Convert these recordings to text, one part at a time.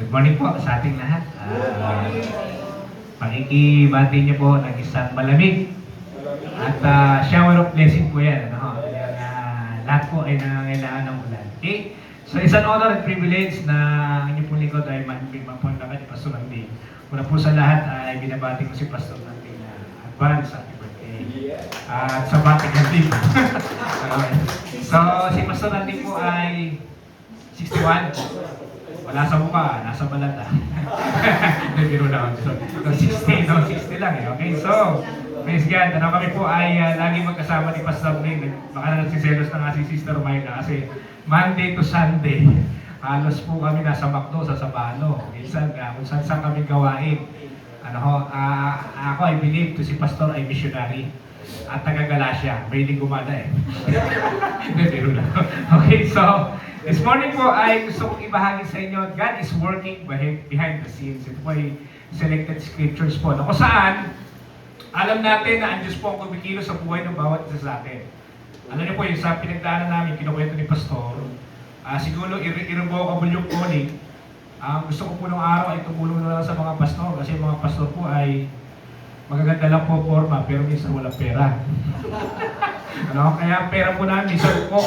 Good morning po sa ating lahat. Pakikibati niyo po ng isang malamig at shower of blessing po yan. Lahat po ay nangangailangan ng ulan. Okay? So isang honor at privilege na ang inyong pong likod ay magpunta ni Pastor Andy. Una po sa lahat ay binabati ko si Pastor Andy na advance happy birthday. At sa bati ng team. So si Pastor Andy po ay 61. Wala sa mukha, nasa balat Hindi, biro lang. So, 60 lang eh. Okay, so, praise God. Kami po ay lagi magkasama ni Pastor Ning. Baka nagsiselos na nga si Sister Myla kasi Monday to Sunday, halos po kami nasa McDo, sa Sabano. Minsan, kung saan kami gawain. Ako I believe to si Pastor ay missionary. At taga-Galacia, mahilig gumana eh. Hindi, biro lang. Okay, so, this morning po ay gusto kong ibahagi sa inyo, God is working behind the scenes. Ito po ay selected scriptures po. Na kung saan, alam natin na ang Diyos po ang kumikilos sa buhay ng bawat isa sa atin. Alam niyo po, yung sa pinagdaanan namin, kinukwento ni Pastor, siguro irrevocable yung calling. Gusto ko po nung araw ay tumulong na lang sa mga pastor kasi mga pastor po ay magaganda lang po forma pero minsan walang pera. Kaya pera po namin, minsan po,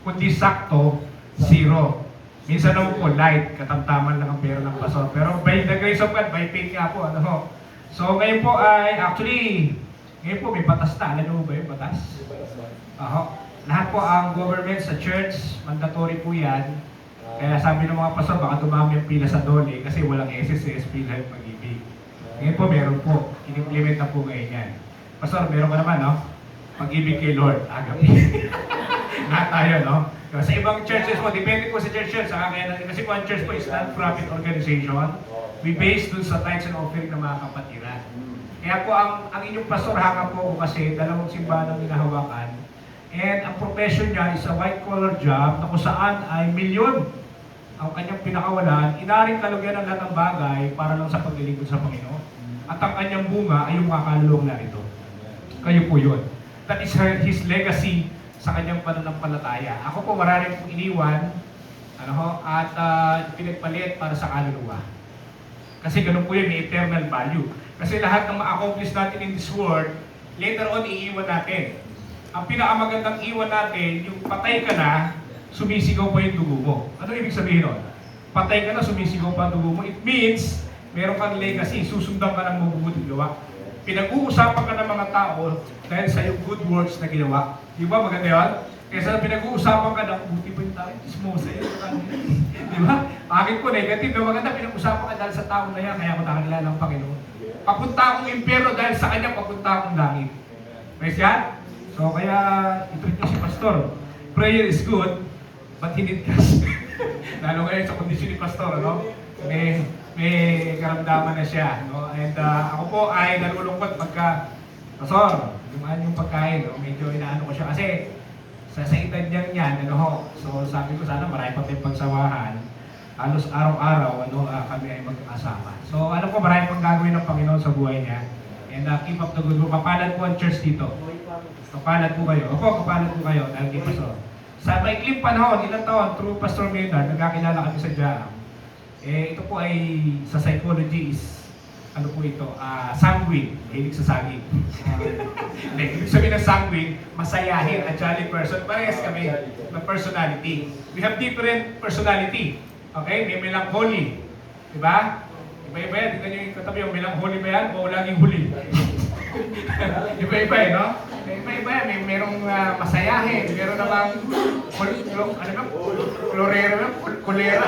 kundi sakto, zero. Minsan naman po, light, katamtaman lang ang pera ng pastor. Pero by the grace of God, by faith nga po, So ngayon po ay, ngayon po may batas na. Alam mo ba yung batas? Lahat po ang government sa church, mandatory po yan. Kaya sabi ng mga pastor, baka dumami ang pila sa dole kasi walang SSS, pila yung pag-ibig. Ngayon po, meron po. In-implement na po ngayon yan. Pastor, meron ka naman, Pag-ibig kay Lord, agapi. Lahat tayo, Sa ibang churches po, depende po sa churches, kasi po ang church po is non-profit organization. We base dun sa tithes and offering ng mga kapatiran. Kaya po, ang inyong pastor, hanga po kasi dalawang simbahan ang hinahawakan. And ang profession niya is a white-collar job na kung saan ay milyon ang kanyang pinakawalan, inaring kalugyan ng lahat ng bagay para lang sa paglilingkod sa Panginoon. At ang kanyang bunga ay yung mga kaluluwang narito. Kayo po yun. That is his legacy sa kanyang pananampalataya. Ako po maraming pong iniwan at pinagpalit para sa kaluluwa. Kasi ganun po yun, may eternal value. Kasi lahat ng ma-accomplish natin in this world, later on iiwan natin. Ang pinakamagandang iwan natin, yung patay ka na, sumisigaw pa yung dugo mo. Ano ibig sabihin nun? Patay ka na, sumisigaw pa ang dugo mo. It means, meron kang legacy, susundan ka ng mabubuting gawa. Pinag-uusapan ka ng mga tao dahil sa yung good works na ginawa. Di ba? Maganda yun? Kaysa pinag-uusapan ka ng buti pa yung tao, ismosa yun. Di ba? Akin po, negative na maganda, pinag-uusapan ka dahil sa tao na yan, kaya ako nakakilala ng Panginoon. Papunta akong impyerno dahil sa kanya, papunta akong langit. Praise God? So, kaya, ito niyo si Pastor. Prayer is good, but he need cash. Lalo ngayon sa kondisyon ni Pastor, may karamdaman na siya. And ako po ay nalulungkot pagka, Pastor, yung pagkain, medyo inaano ko siya. Kasi sa edad niyang yan, so sabi ko sana marami pa tayong pagsawahan. Halos araw-araw, kami ay magkakasama. So alam ko marami pang gagawin ng Panginoon sa buhay niya. And keep up the good work. Kapalad po ang church dito. Kapalad po kayo. Opo, kapalad po kayo dahil kay Pastor. Sa maikling panahon, ilang taon, through Pastor Maynard, nagkakilala kami sa Jaam. Ito po ay sa psychology is sanguine, hilig sa saging. Ibig sabihin ng sanguine, masayahin, a jolly person. Parehas kami ng personality. We have different personality. Okay? May melancholy. Diba? Iba-iba yan. Tignan nyo yung katabi, yung melancholy ba yan o laging huli? Iba-iba no? Iba-iba yan. Merong masayahin. Meron namang kulera.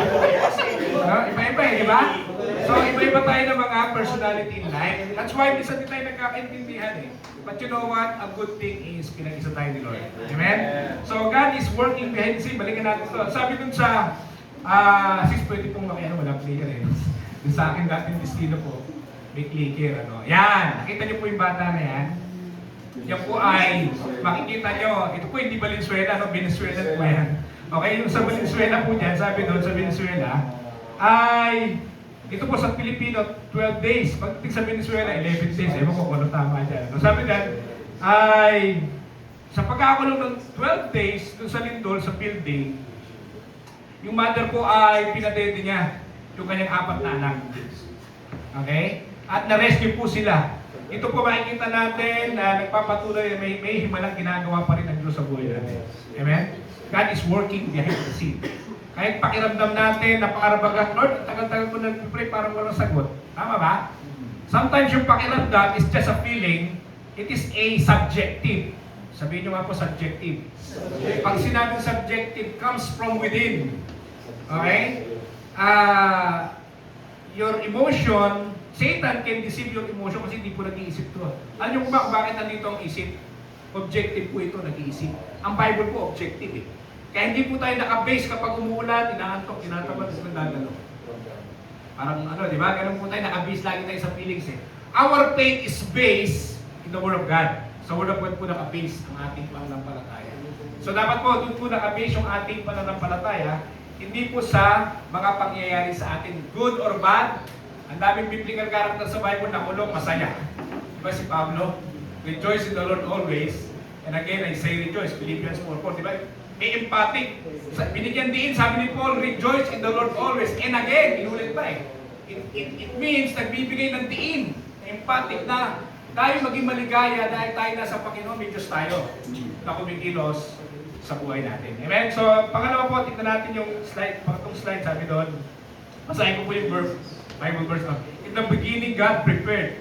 Iba-iba di ba? So, iba-iba tayo ng mga personality in life. That's why minsan din tayo nagkakaintindihan But you know what? A good thing is pinag-isa tayo ni Lord. Amen? So, God is working behind the scene. Balikan natin ito. Sabi dun sa, sis, pwede pong walang clicker Dun sa akin dating destino po, may clicker, Yan! Nakita niyo po yung bata na yan? Yan po ay, makikita niyo, ito po hindi Valenzuela, Venezuela po yan. Okay, yung sa Venezuela po dyan, sabi doon sa Venezuela, ay, ito po sa Pilipino, 12 days. Pagdating sa Venezuela, 11 days. Ewan ko kung ano tama dyan. Sabi dyan, ay, sa pagkakakulong ng 12 days, doon sa lindol, sa building, yung mother po ay pinadede niya. yung kanyang 4 na anak. Okay? At na-rescue po sila. Ito po makikita natin na nagpapatuloy, may himalang ginagawa pa rin ang Diyos sa buhay natin. Amen? God is working behind the scene. Kahit pakiramdam natin, napakarabagan, Lord, tagal-tagal ko nag-pray, parang walang sagot. Tama ba? Sometimes yung pakiramdam is just a feeling, it is a subjective. Sabihin nyo nga po, subjective. Pag sinabing subjective, comes from within. Okay? Your emotion, Satan can deceive your emotion kasi hindi po nag-iisip to. Alam nyo kung bakit nandito ang isip? Objective po ito, nag-iisip. Ang Bible po, objective eh. Kaya hindi po tayo naka-base kapag umuulan, inaantok, tinatamad, nagdadalo. Parang ano, di ba? Ganun po tayo, naka-base lagi tayo sa feelings eh. Our faith is based in the Word of God. Sa Word of God po naka-base ang ating pananampalataya. So dapat po, doon po naka-base yung ating pananampalataya, hindi po sa mga pangyayari sa atin, good or bad. Ang daming biblical character sa Bible na kulong masaya. Diba si Pablo? Rejoice in the Lord always. And again, I say rejoice. Philippians 4:4. Diba? May emphatic. Binigyan din, sabi ni Paul, rejoice in the Lord always. And again, inulit pa eh. It means, nagbibigay ng diin. Emphatic na tayo maging maligaya dahil tayo nasa Panginoon, may Diyos tayo na kumikilos sa buhay natin. Amen? So, pangalawa po, tignan natin yung slide, pangatong slide, sabi doon. Masahin ko po yung Bible verse. In the beginning, God prepared.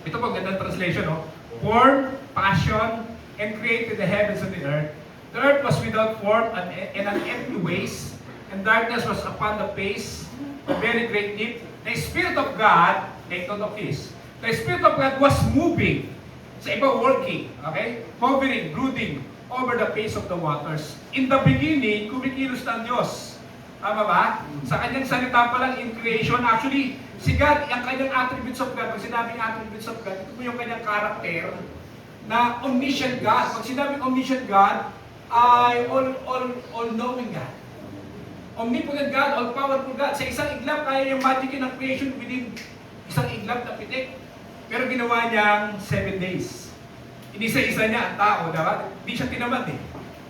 Ito po, gandang translation, no? Form, passion, and created the heavens and the earth. The earth was without form and an empty waste, and darkness was upon the face of very great deep. The Spirit of God, take note of this, the Spirit of God was moving, sa iba working, okay? Hovering, brooding over the face of the waters. In the beginning, kumikilos ng Diyos. Tama ba? Sa kanyang salita pa lang in creation, actually, si God, ang kanyang attributes of God, pag sinabing attributes of God, ito po yung kanyang character na omniscient God. Pag sinabing omniscient God, ay all-knowing God. Omnipotent God, all-powerful God. Sa isang iglap, kaya yung magicin ng creation within isang iglap na pitik. Pero ginawa niyang 7 days. Inisa-isa niya ang tao, dapat. Hindi siya tinamad eh.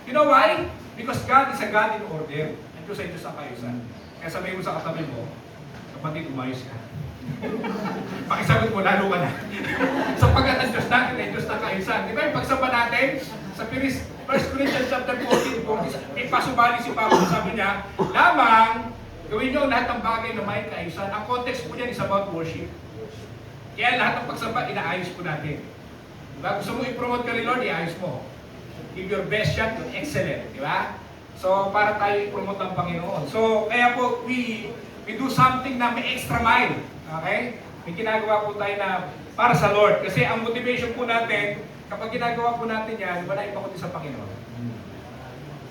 You know why? Because God is a God in order. Ang Diyos ay Diyos ang kaayusan. Kaya sabihin mo sa katabi mo, kapatid, umayos ka. Pakisagot mo, lalo ka na. Sapagkat ang Diyos natin ay Diyos ng kaayusan. Di ba yung pagsamba natin sa 1 Corinthians chapter 14, ipasubali si Pablo, sabi niya, lamang, gawin niyo lahat ng bagay na may kaayusan. Ang context po niyan is about worship. Kaya lahat ng pagsamba, inaayos po natin. Diba? Gusto mo i-promote ka ni Lord, iayos mo. Give your best shot, you're excellent. Diba? So, para tayo i-promote ng Panginoon. So, kaya po, we do something na may extra mile. Okay? May ginagawa po tayo na para sa Lord. Kasi ang motivation po natin, kapag ginagawa po natin yan, wala iba kundi sa Panginoon.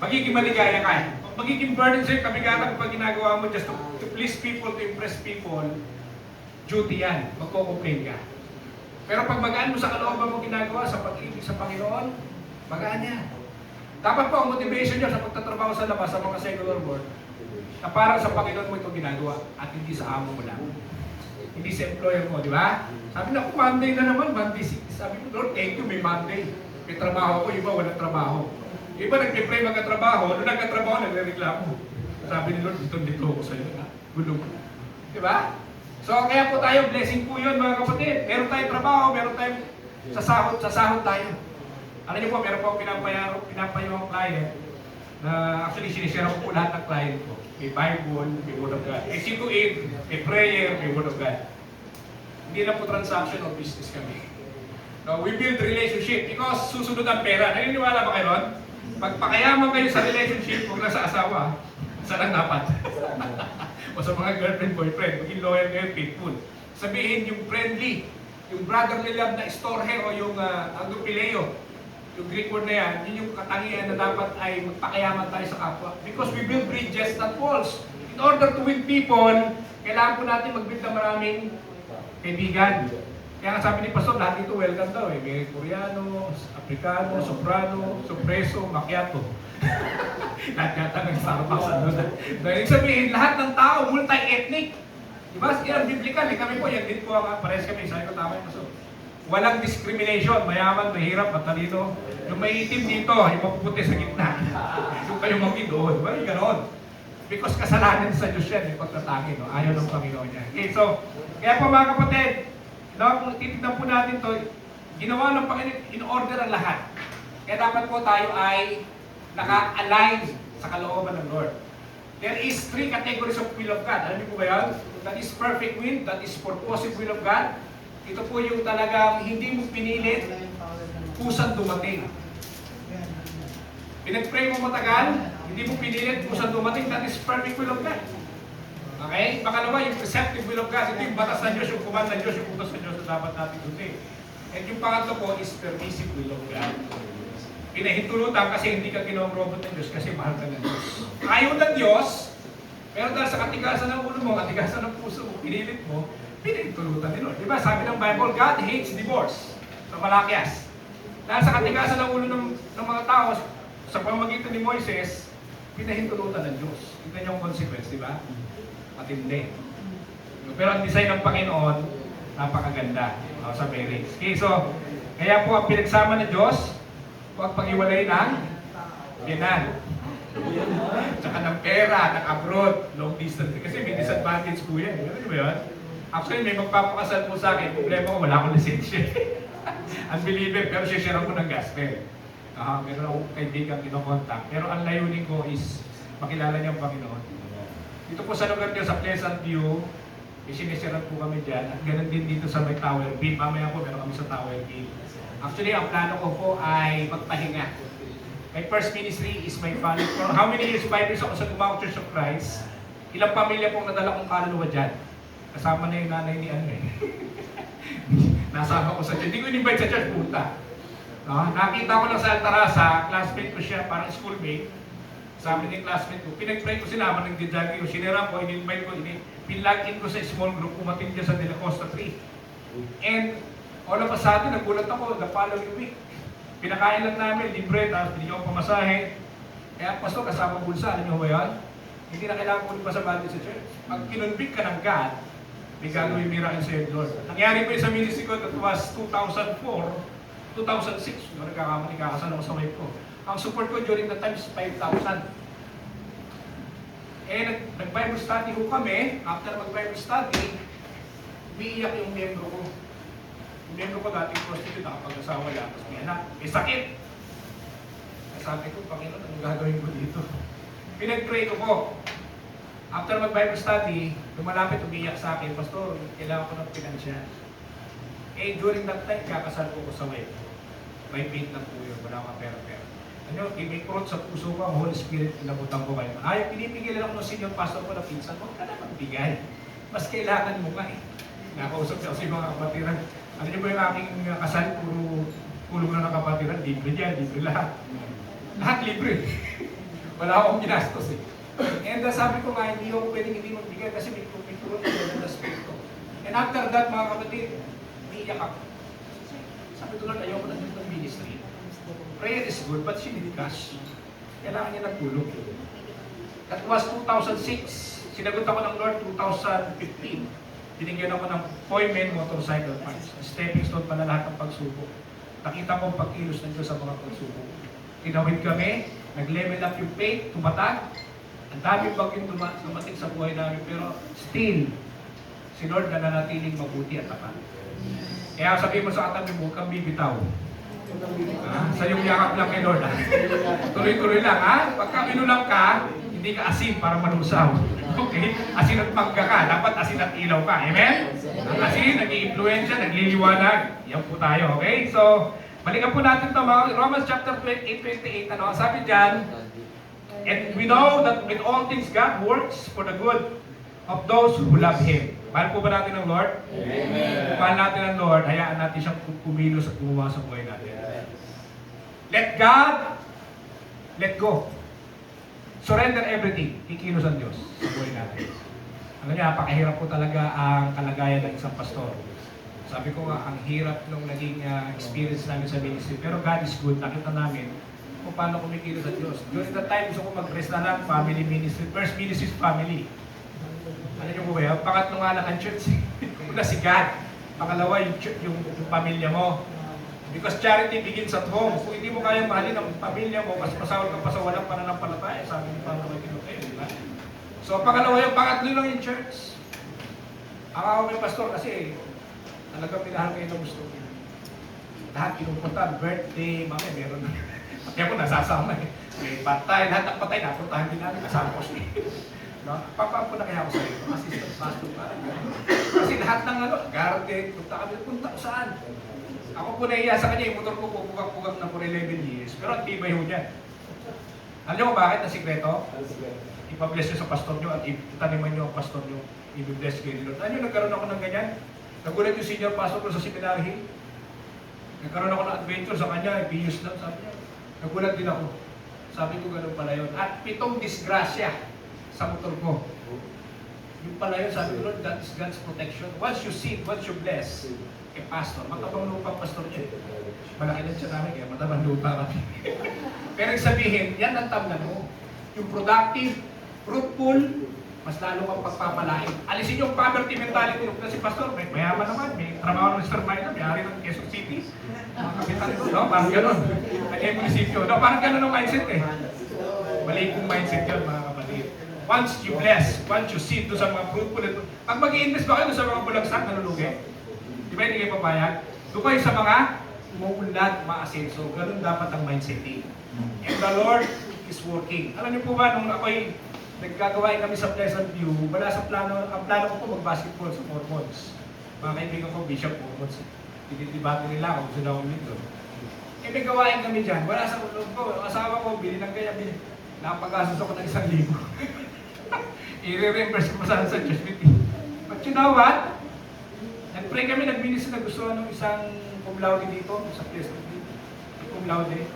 Magiging maligaya ka. Magiging burden sa'yo, kabigaran kapag ginagawa mo just to please people, to impress people, duty yan. Magko-complain ka. Pero pag magaan mo sa kalooban mo ginagawa, sa pag-ibig sa Panginoon, magaan yan. Dapat po ang motivation nyo sa pagtatrabaho sa labas, sa mga secular world, na parang sa Panginoon mo ito ginagawa at hindi sa amo mo lang. Hindi sa employer mo, di ba? Sabi na, Monday na naman, Monday 6. Sabi ko, Lord, thank you, may Monday. May trabaho ko, iba walang trabaho. Iba nagpe-pray magkatrabaho, nung nagkatrabaho, nagre-reklamo. Sabi ni Lord, dito ako sa'yo. Gulong. Di ba? So, kaya po tayo, blessing po yun, mga kapatid. Meron tayong trabaho, meron tayong sa sahod tayo. Alam niyo po, meron po pinapayong client na actually sinishare ko po lahat ng client ko. May Bible, may Word of God. I see to it, may prayer, may Word of God. Hindi na po transaction o business kami. No, we build relationship because susunod ang pera. Naniniwala ba kayo ron? Pagpakayaman kayo sa relationship, huwag na sa asawa, saan ang dapat? O sa mga girlfriend, boyfriend, maging loyal kayo, faithful. Sabihin yung friendly, yung brotherly love na storge o yung agupileo. Yung Greek word na yan, yun yung katangian na dapat ay magpakayaman tayo sa kapwa. Because we build bridges, not walls. In order to win people, kailangan po natin mag-build ng maraming kaibigan. Kaya nga sabi ni Pastor, lahat dito welcome daw eh. May Koreano, Africano, Soprano, Sopreso, Macchiato. Lahat yata ng Starbucks. Ibig sabihin, lahat ng tao, multi-ethnic. Diba? Yan ang biblical. Kami po, yan din po ang pares kami. Sabi ko, tama yung Pastor. Walang discrimination, mayaman, mahirap, matalino. Yung may itim dito, yung mapuputi sa gitna. Yung kayo maging doon, diba? Yung ganon. Because kasalanan sa Diyos yan, yung pagtatangi, no? Ayaw ng Panginoon niya. Okay, so, kaya po mga kapatid, no, kung titignan po natin to, ginawa ng Panginoon, in order ang lahat. Kaya dapat po tayo ay naka-align sa kalooban ng Lord. There is 3 categories of will of God. Alam niyo po ba yan? That is perfect will, that is purposive will of God. Ito po yung talagang hindi mo pinilit, kusang dumating. Pinag-pray mo matagal, hindi mo pinilit, kusang dumating, that is perfect will of God. Okay? Pangalawa, yung preceptive will of God. Ito yung batas ng Diyos, yung command ng Diyos, yung utos ng Diyos na dapat natin tutin. And yung pangatlo po is permissive will of God. Pinahintulutan kasi hindi ka ginawang robot ng Diyos kasi mahal ka ng Diyos. Ayaw ng Diyos, pero dahil sa katigasan ng ulo mo, katigasan ng puso mo, pinilit mo, pinahintulutan ni Lord. Diba? Sabi ng Bible, God hates divorce. Sa Malakias. Dahil sa katigasan ng ulo ng mga tao, sa pamagitan ni Moises, pinahintulutan ng Diyos. Ito yung consequence, di ba? Matindi. Pero ang design ng Panginoon, napakaganda sa marriage. Okay, so, kaya po ang pinagsama ng Diyos, huwag pag-iwalay ng biyanan. Tsaka ng pera, ng abroad, long distance. Kasi may disadvantage po yan. Ano ba yun? Actually, may magpapakasal po sa akin. Problema ko, wala akong lisensya. Unbeliever, pero share ko ng gospel. Meron akong kaibigan kinokontak. Pero ang layunin ko is makilala niya ang Panginoon. Dito po sa lugar niyo, sa Pleasant View, isinisiran po kami dyan. At ganoon din dito sa may Tower B. Mamaya po, meron kami sa Tower B. Actually, ang plano ko po ay magpahinga. My first ministry is my family. For how many years? 5 years ako sa Gumao Church of Christ. Ilang pamilya pong nadala kong kaluluwa dyan. Kasama na yung nanay ni ano eh. Nasama ko sa church. Hindi ko in-invite sa church, punta. Nakita ko lang sa Altarasa, classmate ko siya, parang schoolmate. Sabi ng classmate ko, pinag-pray ko sila, habang nag-jogging ko, sinira ko, in-invite ko, pinlog-in ko sa small group, umating dyan sa De La Costa 3. And all of a sudden, nagulat ako, the following week. Pinakain lang namin, libre, tapos binigyan ko pamasahe. Kaya, pastor, kasama bulsa, alam niyo ba yan? Hindi na kailangan ko pa sa budget sa church. Pag kinonvict ka ng God, may gagawin miracle sa iyo, Lord. Nangyari po yung sa ministry ko, that was 2004, 2006, nagkakamali, kakasal ako sa wife ko. Ang support ko during the time is 5,000. Eh, nag-Bible study ko kami. After mag-Bible study, umiiyak yung membro ko. Yung membro ko dating prostitute, nakapag-asawa lang, tapos may anak, may sakit. Sabi ko, Panginoon, anong gagawin ko dito? Pinag-pray ko po. After mag-Bible study, lumalapit, umiiyak sa akin, Pastor, kailangan ko ng financial. Eh, during that time, kakasal ko sa wife. May faith na po yun, wala akong pera-pera. Ano, may kurot sa puso ko, ang Holy Spirit, inabutan ko kayo. Ayaw, pinipigilan ako ng senior pastor ko na pinsan, huwag ka na magbigay. Mas kailangan mo nga eh. Nakausap siya kasi mga kapatiran. Ano niyo ba yung aking kasal, puro kulong na ng kapatiran, libre dyan, libre lahat. Lahat libre. Wala akong ginastos eh. And sabi ko nga, hindi ako pwedeng hindi magbigay kasi may kurot na Espiritu. And after that, mga kapatid, umiiyak ako. Sabi ko lang, ayaw ko na dito ng ministry. Prayer is good, but she need cash. Kailangan niya ng tulong. That was 2006. Sinagot ako ng Lord 2015. Binigyan ako ng Poymen motorcycle parts. Stepping stone pala lahat ng pagsubok. Nakita ko ang pagkilos ng Diyos sa mga pagsubok. Tinawid kami, nag-level up yung faith, tumatag. Ang dami bagyong dumating sa buhay namin, pero still, si Lord na nanatiling mabuti at tapat. Kaya sabihin mo sa katabi mo, huwag kang bibitaw. Sa iyong yakap lang kay Lord. Tuloy-tuloy lang, ha? Pagka inulang ka, hindi ka asin para malusaw. Okay? Asin at mangga ka. Dapat asin at ilaw ka. Amen? Ang asin, nag-i-influensya, nagliliwanag. Yan po tayo. Okay? So, balikan po natin ito. Romans chapter 8:28. Ano? Sabi dyan, and we know that with all things God works for the good of those who love Him. Mahal po ba natin ang Lord? Amen. Kung mahal natin ang Lord, hayaan natin siyang kumilos at gumawa sa buhay natin. Let God, let go. Surrender everything. Kikilos ang Diyos sa buhay natin. Ano niya, napakahirap po talaga ang kalagayan ng isang pastor. Sabi ko nga, ang hirap nung naging experience namin sa ministry. Pero God is good. Nakita namin kung paano kumikilos ang Diyos. During that time, gusto ko mag-rest na lang, family ministry. First ministry is family. Ano nyo po ba yun? Pangatlo nga lang ang church. Una si God. Pangalawa, yung pamilya mo. Because charity begins at home. Kung hindi mo kaya mahalin ang pamilya mo, mas masawal ka pa sa walang pananampalataya. Sabi ni Panginoon Timoteo, di ba? So, pangalawa yung pangatlo lang yung church. Ako may pastor kasi talagang minahal kayo ng gusto ko. Lahat pinupunta, birthday, mamaya meron na. Pati ako nasasama eh. May patay, lahat ng patay, napuntahan din namin, kasama ko siya. No? Papaan ko na kaya ako sa iyo, assistant pastor pa. Kasi lahat ng garden, punta ko saan. Ako po naiya sa kanya, yung motor ko po, pugang-pugang na for 11 years. Pero ang tibay ho niyan. Alam niyo kung bakit na sikreto? Ipabless niyo sa pastor niyo at itaniman niyo ang pastor niyo. I-bless kayo ni Lord. Alam niyo, nagkaroon ako ng ganyan. Nagulat yung senior pastor ko sa Seminary Hill. Nagkaroon ako ng adventure sa kanya, pius lang sabi niya. Nagulat din ako. Sabi ko ganun pala yun. At 7 disgrasya sa motor ko. Yung pala yun, sabi ko, Lord, that is God's protection. Once you sin, once you bless, pastor, matabang lupa pastor niya. Malaki lang siya namin, kaya matabang lupa kami. Pero sabihin, yan ang tamnan mo. Yung productive, fruitful, mas lalo kang pagpapalain. Alisin yung poverty mentality. Kasi pastor, may mayaman naman, may trabaho ng Mr. Maynard, may ari ng Quezon City. Mga kapitan, no? Parang ganun. Kaya munisipyo. No, parang ganun ang mindset eh. Mali pong mindset yun, mga kapatid. Once you bless, once you seed doon sa mga fruitful, pag mag-i-invest ba kayo doon sa mga bulagsak, nalulugi? Di ba hindi kayo papayag? Doon kayo sa mga umuunlad, maasenso. Ganun dapat ang mindset eh. And the Lord is working. Alam niyo po ba, nung ako'y nagkagawain kami sa Pleasant View, wala sa plano, ang plano ko po mag-basketball sa Mormons. Mga kaibigan ko, Bishop Mormons. Dinidibate nila kung gusto na ulit doon. Eh may gawain kami dyan, wala sa ulog ko. Ang asawa ko, bili ng kaya, napag-asos ako ng 1,000. I-reimburse ko sa church meeting. But you know what? Nag-pray kami, nag-minister na gusto ng isang cum laude dito, sa Pleasant View. Cum laude.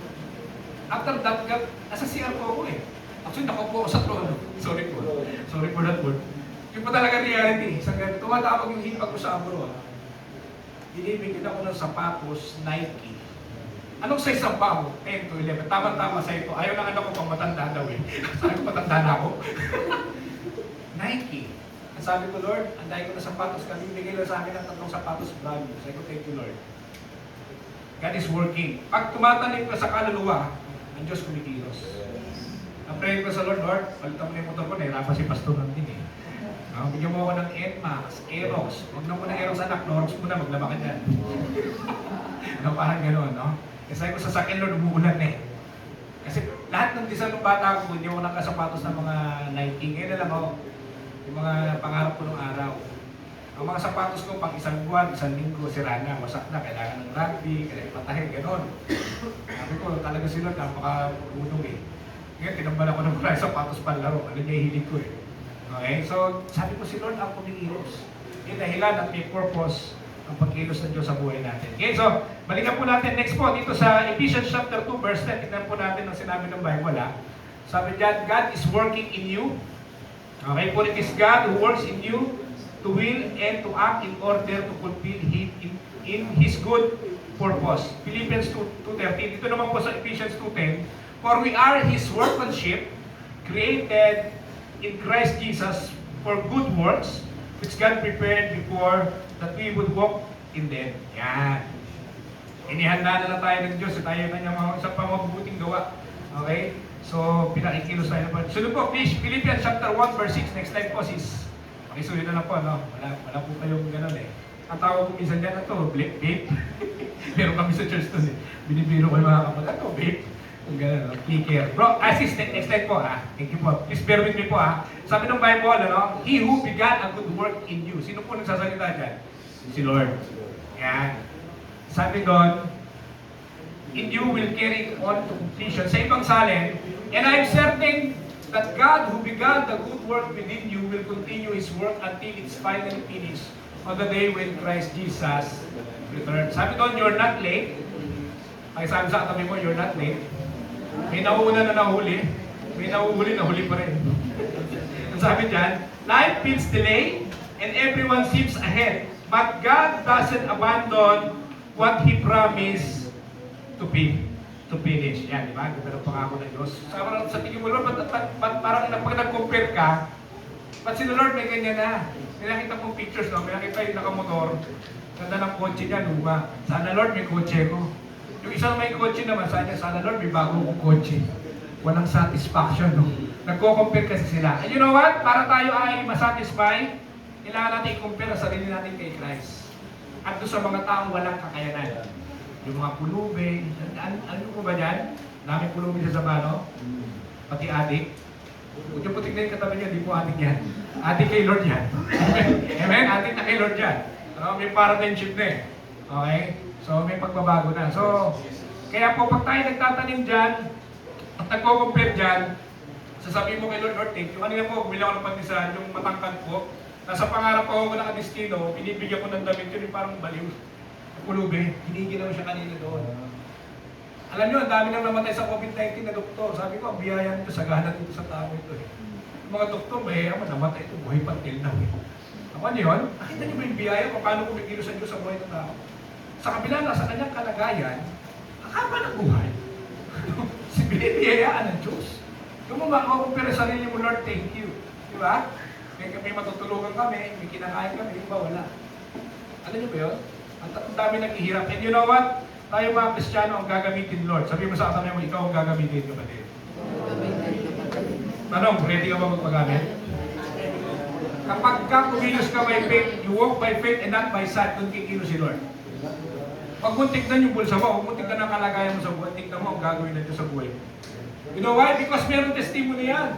After that, nasa CR po ako eh. Actually, nakupo ako sa trono. Sorry for that word. Yung pa talaga reality. Isang ganito, tumatawag yung hipag ko sa abro. Binibigyan ako ng sapatos, Nike. Anong size ng paa mo? 10 to 11. Tama-tama sa ito. Ayaw ng anak ko pang matanda daw eh. Sabi ko, matanda na ako. Nike. Ang sabi ko, Lord, anday ko na sapatos. Kami bigay lang sa akin ng 3 sapatos brand new. Sabi ko, thank you, Lord. God is working. Pag tumatanim ka sa kaluluwa, ang Diyos kumikilos. Pray ko sa Lord, Lord, palitan mo na yung motor ko, nahirapan si Pastor ng din eh. Bigyan mo ako ng NMAX, Aerox. Huwag na muna Aerox anak, Norox muna, maglaba ka dyan. Parang gano'n, no? Kasi ko sa sakin, Lord, umuulan eh. Kasi lahat ng design ng bata ko, hindi ako nakasapatos ng mga Nike. Ngayon na lang ako, yung mga pangarap ko nung araw. Ang mga sapatos ko, pang 1 buwan, 1 linggo, sira na, wasak na, kailangan ng rugby, kailangan patahin, gano'n. Sabi ko, talaga si Lord, napaka-unong eh. Ngayon, tinambal ako ng mga sapatos panlaro. Ano niya hihilig ko eh. Okay? So, sabi ko si Lord ang kumikilos. Yung dahilan at may purpose ang pagkilos ng Diyos sa buhay natin. Okay? So, balikan po natin next po dito sa Ephesians chapter 2 verse 10. Tignan po natin ang sinabi ng Bible. Sabi diyan, God is working in you. Okay? For it is God who works in you to will and to act in order to fulfill in His good purpose. Philippians 2:13. Dito naman po sa Ephesians 2:10. For we are His workmanship, created in Christ Jesus for good works, which God prepared before that we would walk in them. Yan. Inihanda na tayo ng Diyos. Tayo na niya sa pamabuting gawa. Okay? So, pinakikilos tayo na po. Sunod po, please, Philippians chapter 1, verse 6. Next slide po, sis. Pakisulit na lang po, no? Wala po kayong gano'n eh. Ang tawag po minsan dyan, ito, vape. Meron kami sa church doon eh. Binibiro ko yung mga kapag, ito, vape. Yung gano'n, no? Clicker. Bro, assistant, next slide po, ha? Thank you po. Please bear with me po, ha? Sabi ng Bible, ano? He who began a good work in you. Sino po nagsasalita dyan? Si Lord. Yan. Sabi doon, in you will carry on to completion. Sa ibang salin, and I'm certain that God who began the good work within you will continue His work until it's finally finished on the day when Christ Jesus returns. Sabi doon, you're not late. Ay sabi sa katabi mo, you're not late. May nauna na nahuli. May nahuhuli, nahuli pa rin. Ang sabi dyan, life feels delay and everyone seems ahead. But God doesn't abandon what He promised to finish. Yan, di ba? Pero pangako ng Diyos. Sa tingin mo, Lord, parang pag nag-compare ka, ba't si Lord may ganyan na? May nakita kong pictures, no? May nakita yung nakamotor, ganda ng kotse niya, luma. Sana Lord, may kotse ko. Yung isang may kotse naman, sana Lord, may bago kong kotse. Walang satisfaction, no? Nagko-compare kasi sila. And you know what? Para tayo ay masatisfy, kailangan natin i-compare ang sarili natin kay Christ. At doon sa mga taong walang kakayanan. Yung mga pulubi, ano ko ba yan? Daming pulubi sa Sabano, pati adik. Huwag yung putik na yung katabi niya, di po adik yan. Adik kay Lord yan. Amen? Adik na kay Lord yan. May paradigmship na eh. Okay? So may pagbabago na. So, kaya po pag tayo nagtatanim dyan, at nagko-compare dyan, sasabihin mo kay Lord, Lord, thank you. Ano yan po, bumili ako ng pantisan, yung matangkad po. Nasa pangarap ako nakadestino, binibigyan ko ng damit yun, yung parang baliw. Pulubi, hiniginaw siya kanina doon. Alam nyo, ang dami nang namatay sa COVID-19 na doktor. Sabi ko, ang biyaya nito, sagahan dito sa tao ito eh. Yung mga doktor, mahihaman, namatay ito, buhay pang till now eh. Ako ano yun? Nakita nyo ba yung biyaya kung paano kumikilos ang Diyos sa buhay ng tao? Sa kabila na, sa kanyang kalagayan, ang haba ng buhay. Si binibiyayaan ng Diyos. Yung mga makukumpira sa sarili mo, Lord, thank you. Di ba? May matutulungan kami, may kinakain kami, yung ba wala. Alam niyo ba yun? Ang dami naghihirap. And you know what? Tayo mga Kristiyano ang gagamitin, Lord. Sabi mo sa kasama mo, ikaw ang gagamitin, kapatid. Tanong, ready ka ba magpagamit? Kapag ka kumilos ka by faith, you walk by faith and not by sight, doon kikilos si Lord. Pag mo tignan yung bulsa mo, huwag mo tignan ang kalagayan mo sa buhay, tignan mo ang gagawin na Diyos sa buhay mo. You know why? Because meron testimony yan.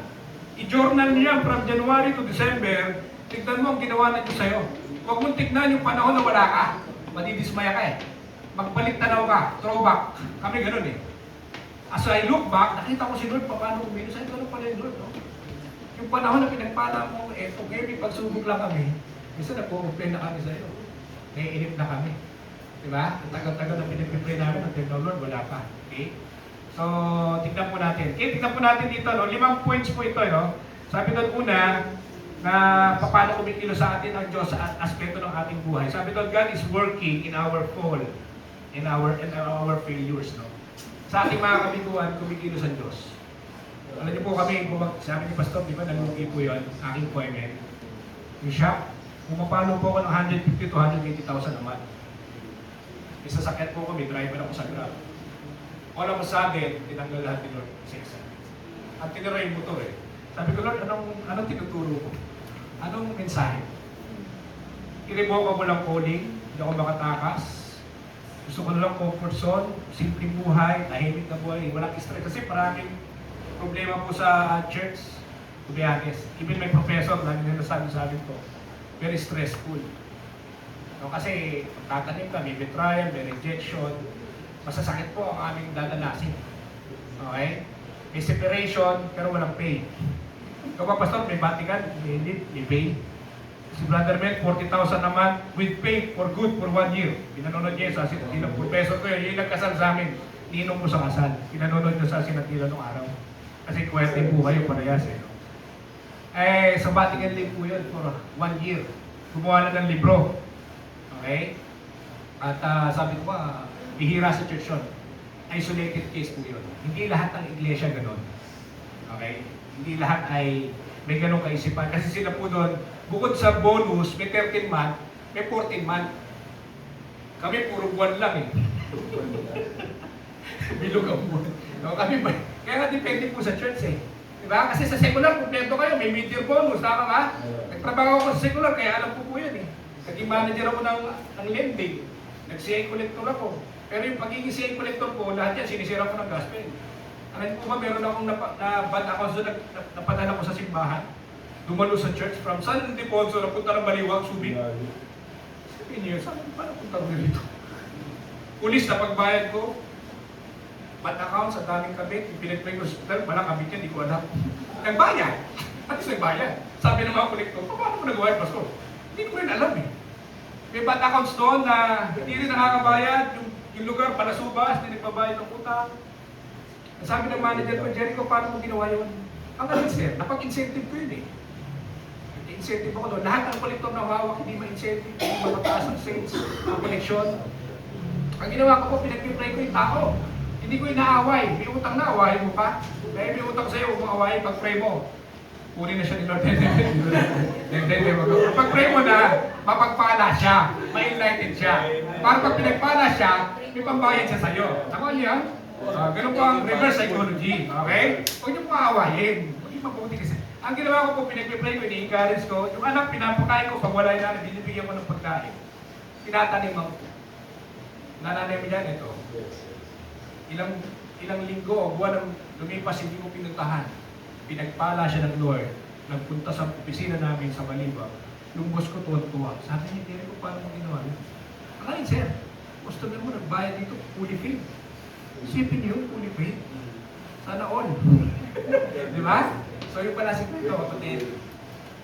I-journal niyo yan from January to December, tignan mo ang ginawa na Diyos sa'yo. Huwag mong tignan yung panahon na wala ka. Madidismaya ka eh. Magbalik tanaw ka, throwback. Kami ganun eh. As I look back, nakita ko si Lord, paano kumilos. Ay, ganun pala yung Lord, no? Yung panahon na pinagpala mo, okay, may pagsubok lang kami. Minsan nagpo-complain na kami sa'yo. Naiinip na kami. Diba? Ang tagal-tagal na pinag-pray namin, until now, Lord, wala pa. Okay? So, tignan po natin. Okay, tignan po natin dito, no? 5 points po ito, no? Sabi doon una, na paano kumikilos sa atin ang Diyos sa aspeto ng ating buhay. Sabi doon, God is working in our fall, in our failures, no? Sa ating mga kabiguan, kumikilos ang Diyos. Alam niyo po kami, sabi ni Pastor, di ba, nalugi po yun, aking appointment. Yung shop, pumapalo po ako ng 150 to 180,000 a month. Isa sakit po kami, driver ako sa Grab. All of a sudden, tinanggal lahat ni Lord sa isa. At tinira yung motor eh. Sabi ko, Lord, anong tinuturo ko? Anong mensahe? I-revoke mo lang calling, hindi ako makatakas. Gusto ko na lang comfort zone, simpleng buhay, tahimik na buhay, walang stress. Kasi maraming problema po sa church, to be honest. Even may professor, lagi na nasabi sa akin to, very stressful. No, kasi tatanim ka, may betrayal, may rejection, masasakit po ang aming dadanasin. Okay? May separation, pero walang pay. Ikaw ba, Pastor, may batikan, may lead, may pay. Si Brother Mel, 40,000 naman with pay for good for 1 year. Pinanonood niya sa sinatila. Professor ko yun, yung nagkasal sa amin. Ninong mo sa kasal. Pinanonood niya sa sinatila nung araw. Kasi kwerte po kayo, parehas eh. Eh, sa Vatican leave po yun for 1 year. Gumawa na ng libro. Okay? At sabi ko ba, bihira sa church yun. Isolated case po yun. Hindi lahat ng iglesia gano'n. Okay? Hindi lahat ay may ganong kaisipan. Kasi sila po doon, bukod sa bonus, may 13 month, may 14 month. Kami puro buwan lang eh. Bilog ang buwan. No, kami ba? Kaya nga depende po sa church eh. Diba? Kasi sa secular, kompleto kayo, may mid-year bonus. Tama ba? Nagtrabaho ako sa secular, kaya alam ko po yun eh. Naging manager ako ng lending. Nag-CA collector ako. Pero yung pagiging CA collector ko, lahat yan, sinisira ko ng gospel. Alam niyo po ba, meron akong bad account doon, napadala ko sa simbahan. Dumalo sa church from San Ildefonso, napunta ng Baliwag, Subic. Sabi niyo, saan paano punta ko dito? Pulis na pagbayad ko, bad account sa daming kabit, yung pinag-pray ko hospital, walang kabit yan, di ko alam. Nagbayad. At least nagbayad. Sabi ng mga kolektor, paano mo nagawa, Pastor? Hindi ko rin alam eh. May bad accounts doon na hindi rin nakakabayad, yung lugar, palasubas, hindi nagbabayad ng utang. Sabi ng manager ko, Jericho, paano mo ginawa yun? Ang galing sir, napag-incentive ko yun eh. Incentive ako doon. Lahat ng kolektor na hawak, hindi ma-incentive, hindi mataas ang sales, ang koleksyon. Ang ginawa ko po, pinag-pray ko yung tao. Hindi ko inaaway. May utang na, awahin mo pa. Dahil may utang sa'yo, huwag mong awahin, pag-pray mo. Kunin na siya ni Lord. Pag-pray mo na, mapagpala siya, ma-enlighten siya. Para pag pinagpala siya, may pambayad siya sa'yo. Tama niyo yan? Ganun po ang reverse psychology. Okay? Huwag niyo pong aawahin. Maging mabuti kasi. Ang ginawa ko po, pinag-pray ko, ini-encourage ko, yung anak, pinapakain ko, pag wala yung nanay, binibigyan ko ng pagkain. Tinataniman ko. Nananay mo dyan, ito. Ilang linggo o buwan ng lumipas, hindi ko pinuntahan. Pinagpala siya ng Lord. Nagpunta sa opisina namin sa Malibang. Yung boss ko tuwa-tuwa. Sabi niya, hindi ko paano mo ginawa yun. Akayin, sir. Customer mo, nagbayad dito, fully paid. Isipin niyo, fully paid. Sana all. Di ba? So yung pala si Kristo, kapatid.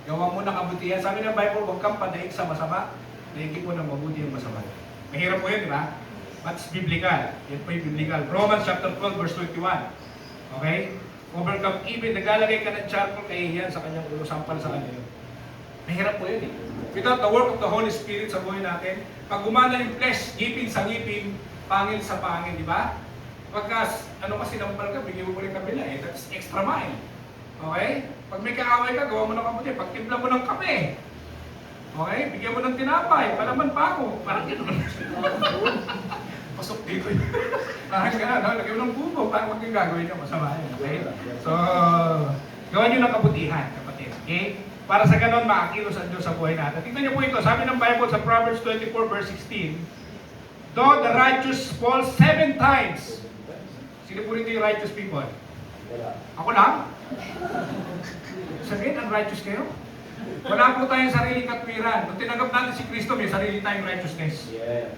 Gawa mo ng kabutihan. Sabi ng Bible, huwag kang padaig sa masama. Daigin mo ng mabuti ang masama. Mahirap po yun, di ba? But it's biblical. Yan po yung biblical. Romans chapter 12, verse 21. Okay? Overcome evil. Naglalagay ka ng charcoal kahihiyan sa kanyang ulo, sampal sa kanya yun. Mahirap po yun eh. Without the work of the Holy Spirit sa buhay natin, pag gumana yung flesh, ngipin sa ngipin, pangil sa pangil, di ba? Pagka, sinampal ka, bigyan mo rin kabila eh. That's extra mile. Okay? Pag may kaaway ka, gawa mo ng kabuti. Pag timpla mo ng kape, okay? Bigyan mo ng tinapay, palaman pa ako. Parang gano'n. Pasok dito yun. Parang gano'n, no? Lagyan mo ng bubo, parang huwag yung gagawin niyo, masama yun. Okay? So, gawan niyo ng kabutihan, kapatid. Okay? Para sa gano'n, makakilos ang Diyos sa buhay natin. Tingnan niyo po ito, sabi ng Bible sa Proverbs 24, verse 16, though the righteous fall 7 times. Sino po rito yung righteous people? Ako lang? Sabihin, unrighteous kayo? Wala po tayong sariling katwiran. Nung tinanggap natin si Kristo, may sarili tayong righteousness. Yes.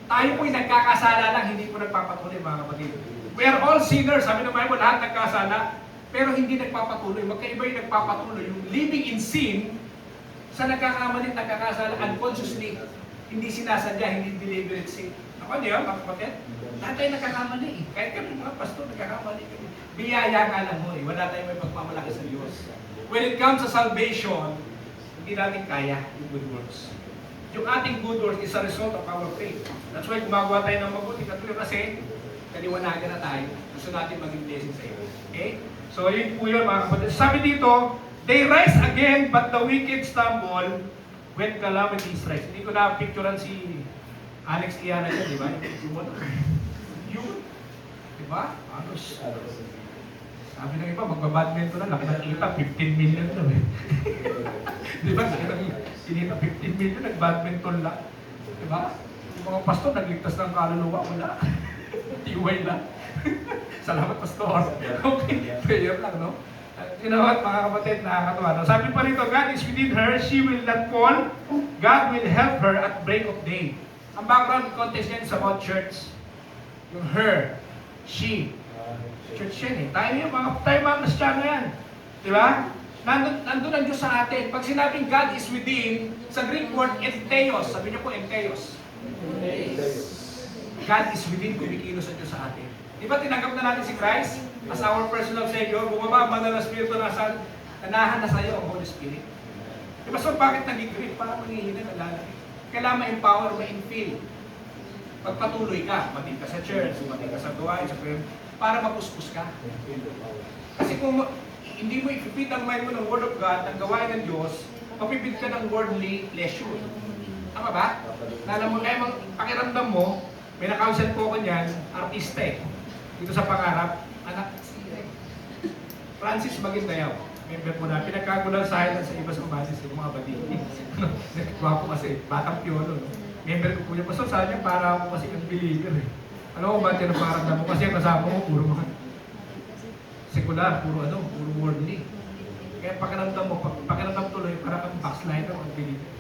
Tayo po'y nagkakasala lang, hindi po nagpapatuloy, mga kapatid. We are all sinners. Sabi ng Bible, lahat nagkasala, pero hindi nagpapatuloy. Magkaiba yung nagpapatuloy. Yung living in sin, sa nagkakamali, nagkakasala, unconsciously, hindi sinasadya, hindi deliberate sin. Ako niyo, mga kapatid? Lahat tayo nagkakamali eh. Kahit kami mga pastor, nagkakamali kami. Biyaya nga lang mo eh. Wala tayong may pagmamalaki sa Diyos. When it comes to salvation, hindi natin kaya yung good works. Yung ating good works is a result of our faith. That's why gumagawa tayo ng mabuti. Kasi, kaliwanagan na tayo. Gusto natin maging blessing sa iyo. Okay? So, yun po yun mga kapatid. Sabi dito, they rise again, but the wicked stumble when calamity strikes. Hindi ko na-picturean si Alex Iana dyan, di ba? Yun. Di ba? Sabi ng iba, magbabadminton na, laki ng kita, 15 million na eh. Di ba? Laki ng kinita, 15 million, nagbadminton lang. Di ba? Yung mga pastor, nagligtas ng kaluluwa, wala. Tiway lang. Salamat, pastor. Okay, prayer lang, no? You know what, mga kapatid, nakakatawa. Sabi pa rito, God is within her, she will not fall. God will help her at break of day. Ang background context yan is about church. Yung her, she. Church yan eh. Tayo mga Kristiyano yan. Di ba? Nandun ang Diyos sa atin. Pag sinabing God is within, sa Greek word, entheos. Sabi niyo po, entheos. God is within, kumikilos ang Diyos sa atin. Di ba tinanggap na natin si Christ as our personal Savior? Bumaba ang banal na Espiritu na nanahan na sa iyo ang Holy Spirit. Di ba so bakit naging grip? Para manghihina na lalaki. Kailangan ma-empower, ma-infill. Pagpatuloy ka, mating ka sa church, mating ka sa gawain, sa prayer, para mapuspos ka. Kasi kung hindi mo ipipit ang mind mo ng Word of God, ng gawain ng Diyos, mapipit ka ng worldly pleasure. Tama ba? Alam mo, kaya pakiramdam mo, may na-counsel po ko niyan, artista eh. Dito sa pangarap, anak, Francis Maguindayaw. Member po na, pinagkagulan sa akin sa iba sa umasis, yung mga badini. Nagkwapo kasi, batang piolo. No? Member ko po niya, pastor, saan niya para ako kasi unbeliever eh. Alam mo ba yan ang pakiramdam mo? Kasi ang kasama mo, puro mga sekular, puro worldly. Kaya pakiramdam mo, pakiramdam tuloy, para kang backslider o unbeliever.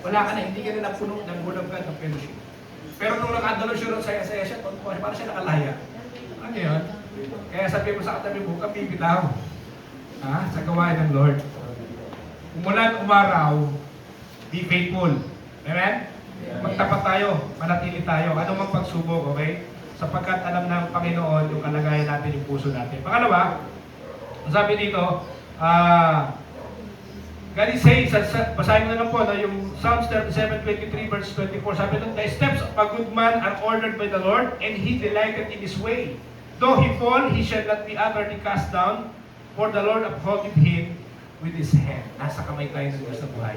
Wala ka na, hindi ka na napuno ng Word of God ng fellowship. Pero nung nakadalo siya ron, saya-saya siya, parang siya nakalaya. Ano yun? Kaya sabi mo sa katabi mo, kami bitaw. Ha? Sa gawain ng Lord. Umulan, umaraw, be faithful. Amen? Magtapat tayo, manatili tayo. Ano mang pagsubok, okay? Sapagkat alam ng Panginoon yung kalagayan natin, yung puso natin. Pangalawa, sabi dito, God is saying, basahin mo na lang po, yung Psalms 37:23 verse 24, sabi doon, the steps of a good man are ordered by the Lord, and he delighted in his way. Though he fall, he shall not be utterly cast down, for the Lord upholdeth him with his hand. Nasa kamay tayo ng Diyos sa buhay.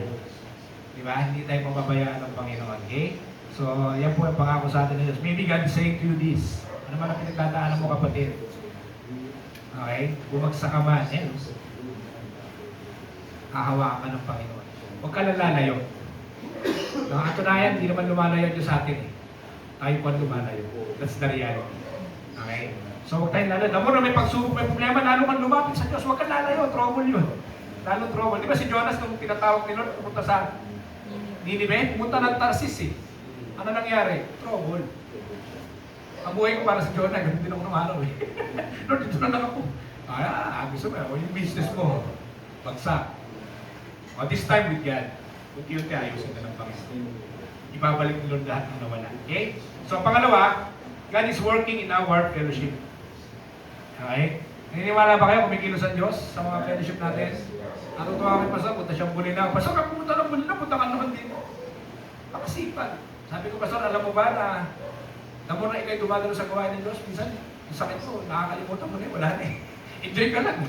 Diba? Hindi tayo mababayaan ng Panginoon. Okay? So, yan po ang pangako sa atin ng Diyos. Maybe God is saying to you this. Ano man ang pinagdadaanan mo, kapatid? Okay? Bumagsak ka man. hahawakan ka ng Panginoon. Huwag ka lalayo. Ang katunayan, hindi naman lumalayo Diyos sa atin eh. Tayo pa lumalayo. That's the reality. Okay? So huwag tayong lalayo. Damo na may pagsubok, may problema, lalo kang lumapit sa Diyos. Huwag kang lalayo. Trouble yun. Lalo trouble. Di ba si Jonas nung tinatawag ni Lord, pumunta sa Nineveh, pumunta ng Tarsis eh. Ano nangyari? Trouble. Ang buhay ko para sa Jonah, ganun din ako ng araw eh. Lord, dito na lang ako. Gusto mo, yung business mo, bagsak. This time with God, unti-unti ayusin ka ng Panginoon. Ibabalik ni Lord lahat ng nawala. Okay? So, pangalawa, God is working in our fellowship. Okay? Naniniwala ba kayo kumikilos ang Diyos sa mga fellowship natin? Natutuwa kami Pastor, punta siyang Bulinaw. Pastor, kung pumunta ng Bulinaw, punta ka naman din. Pakasipan. Sabi ko, Pastor, alam mo ba na damo na ikay dumadalo sa gawain ng Diyos, minsan, yung sakit ko, nakakalimutan mo na wala na eh. Enjoy ka lang.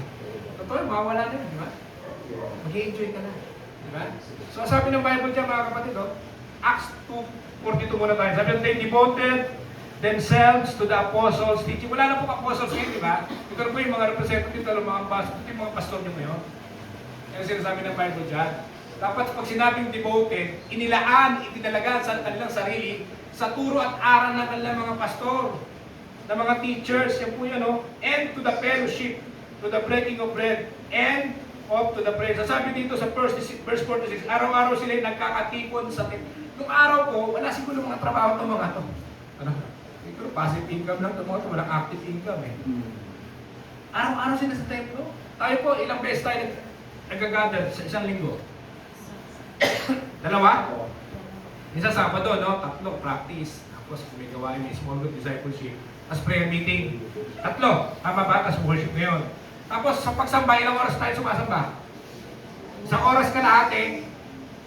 Totoo, mawawala na yun, di ba? Mag-i-enjoy ka na. Di ba? So, sabi ng Bible dyan, mga kapatid, Acts 2:42 muna tayo. Sabi they devoted themselves to the apostles' teaching. Wala na po apostles ngayon, di ba? Ito po yung mga representative ng mga pastor nyo ngayon. Yan sinasabi ng Bible dyan. Dapat pag sinabing devoted, inilaan, itinalagaan sa kanilang sarili sa turo at aral ng kanilang mga pastor, ng mga teachers, yan po yan, and to the fellowship, to the breaking of bread, and of to the prayer. So sabi dito sa verse 46, araw-araw sila nagkakatipon sa nung araw ko, wala siguro mga trabaho ng mga to. Ano? Siguro passive income lang, mga to, walang active income eh. Araw-araw sila sa templo. Tayo po, ilang beses tayo nag-gather sa isang linggo. Dalawa? Isa Sabado, tatlo, practice. Tapos may gawain, may small group discipleship. Tapos prayer meeting. Tatlo, tama ba? Tapos worship ngayon. Tapos sa pagsamba, ilang oras tayo sumasamba? Isang oras ka lahati,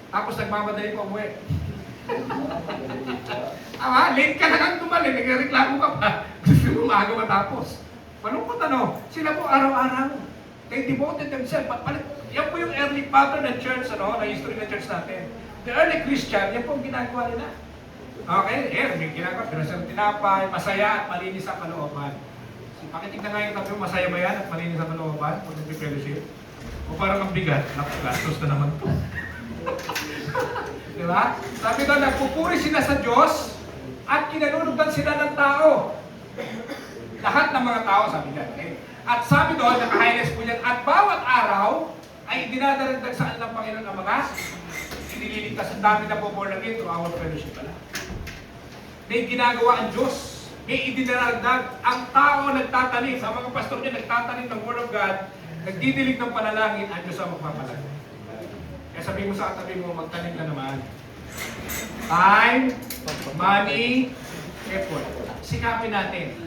tapos nagmamadali pa umuwi. Late ka na kang tumali, nagreklamo ka pa. Gusto mo maaga matapos. Malungkot sila po araw-araw. They devoted themselves. Yan po yung early pattern ng church, na history ng church natin. The early Christian, yan po ang ginagawa nila. Okay, may ginagawa, pinasang tinapay, masaya at malinis ang kalooban. Pakitignan nga yung tabi mo, masaya ba yan at malinis ang kalooban pag nag-fellowship? O parang ang bigat, gastos na naman to. Diba? Sabi doon, nagpupuri sila sa Diyos at kinalulugdan sila ng tao. Lahat ng mga tao, sabi niya. Okay? At sabi doon, naka-highlights po yan, at bawat araw ay dinadarandag saan ng Panginoon ang mga inililigtas. Ang dami na po born again through our fellowship pala. May ginagawa ang Diyos. May idinaragdag. Ang tao nagtatanim. Sa mga pastor niya, nagtatanim ng Word of God, nagdidilig ng panalangin, ang Diyos ang magpapalagay. Kaya sabihin mo sa katabi mo, magtanim ka naman. Time, money, effort. Sikapin natin.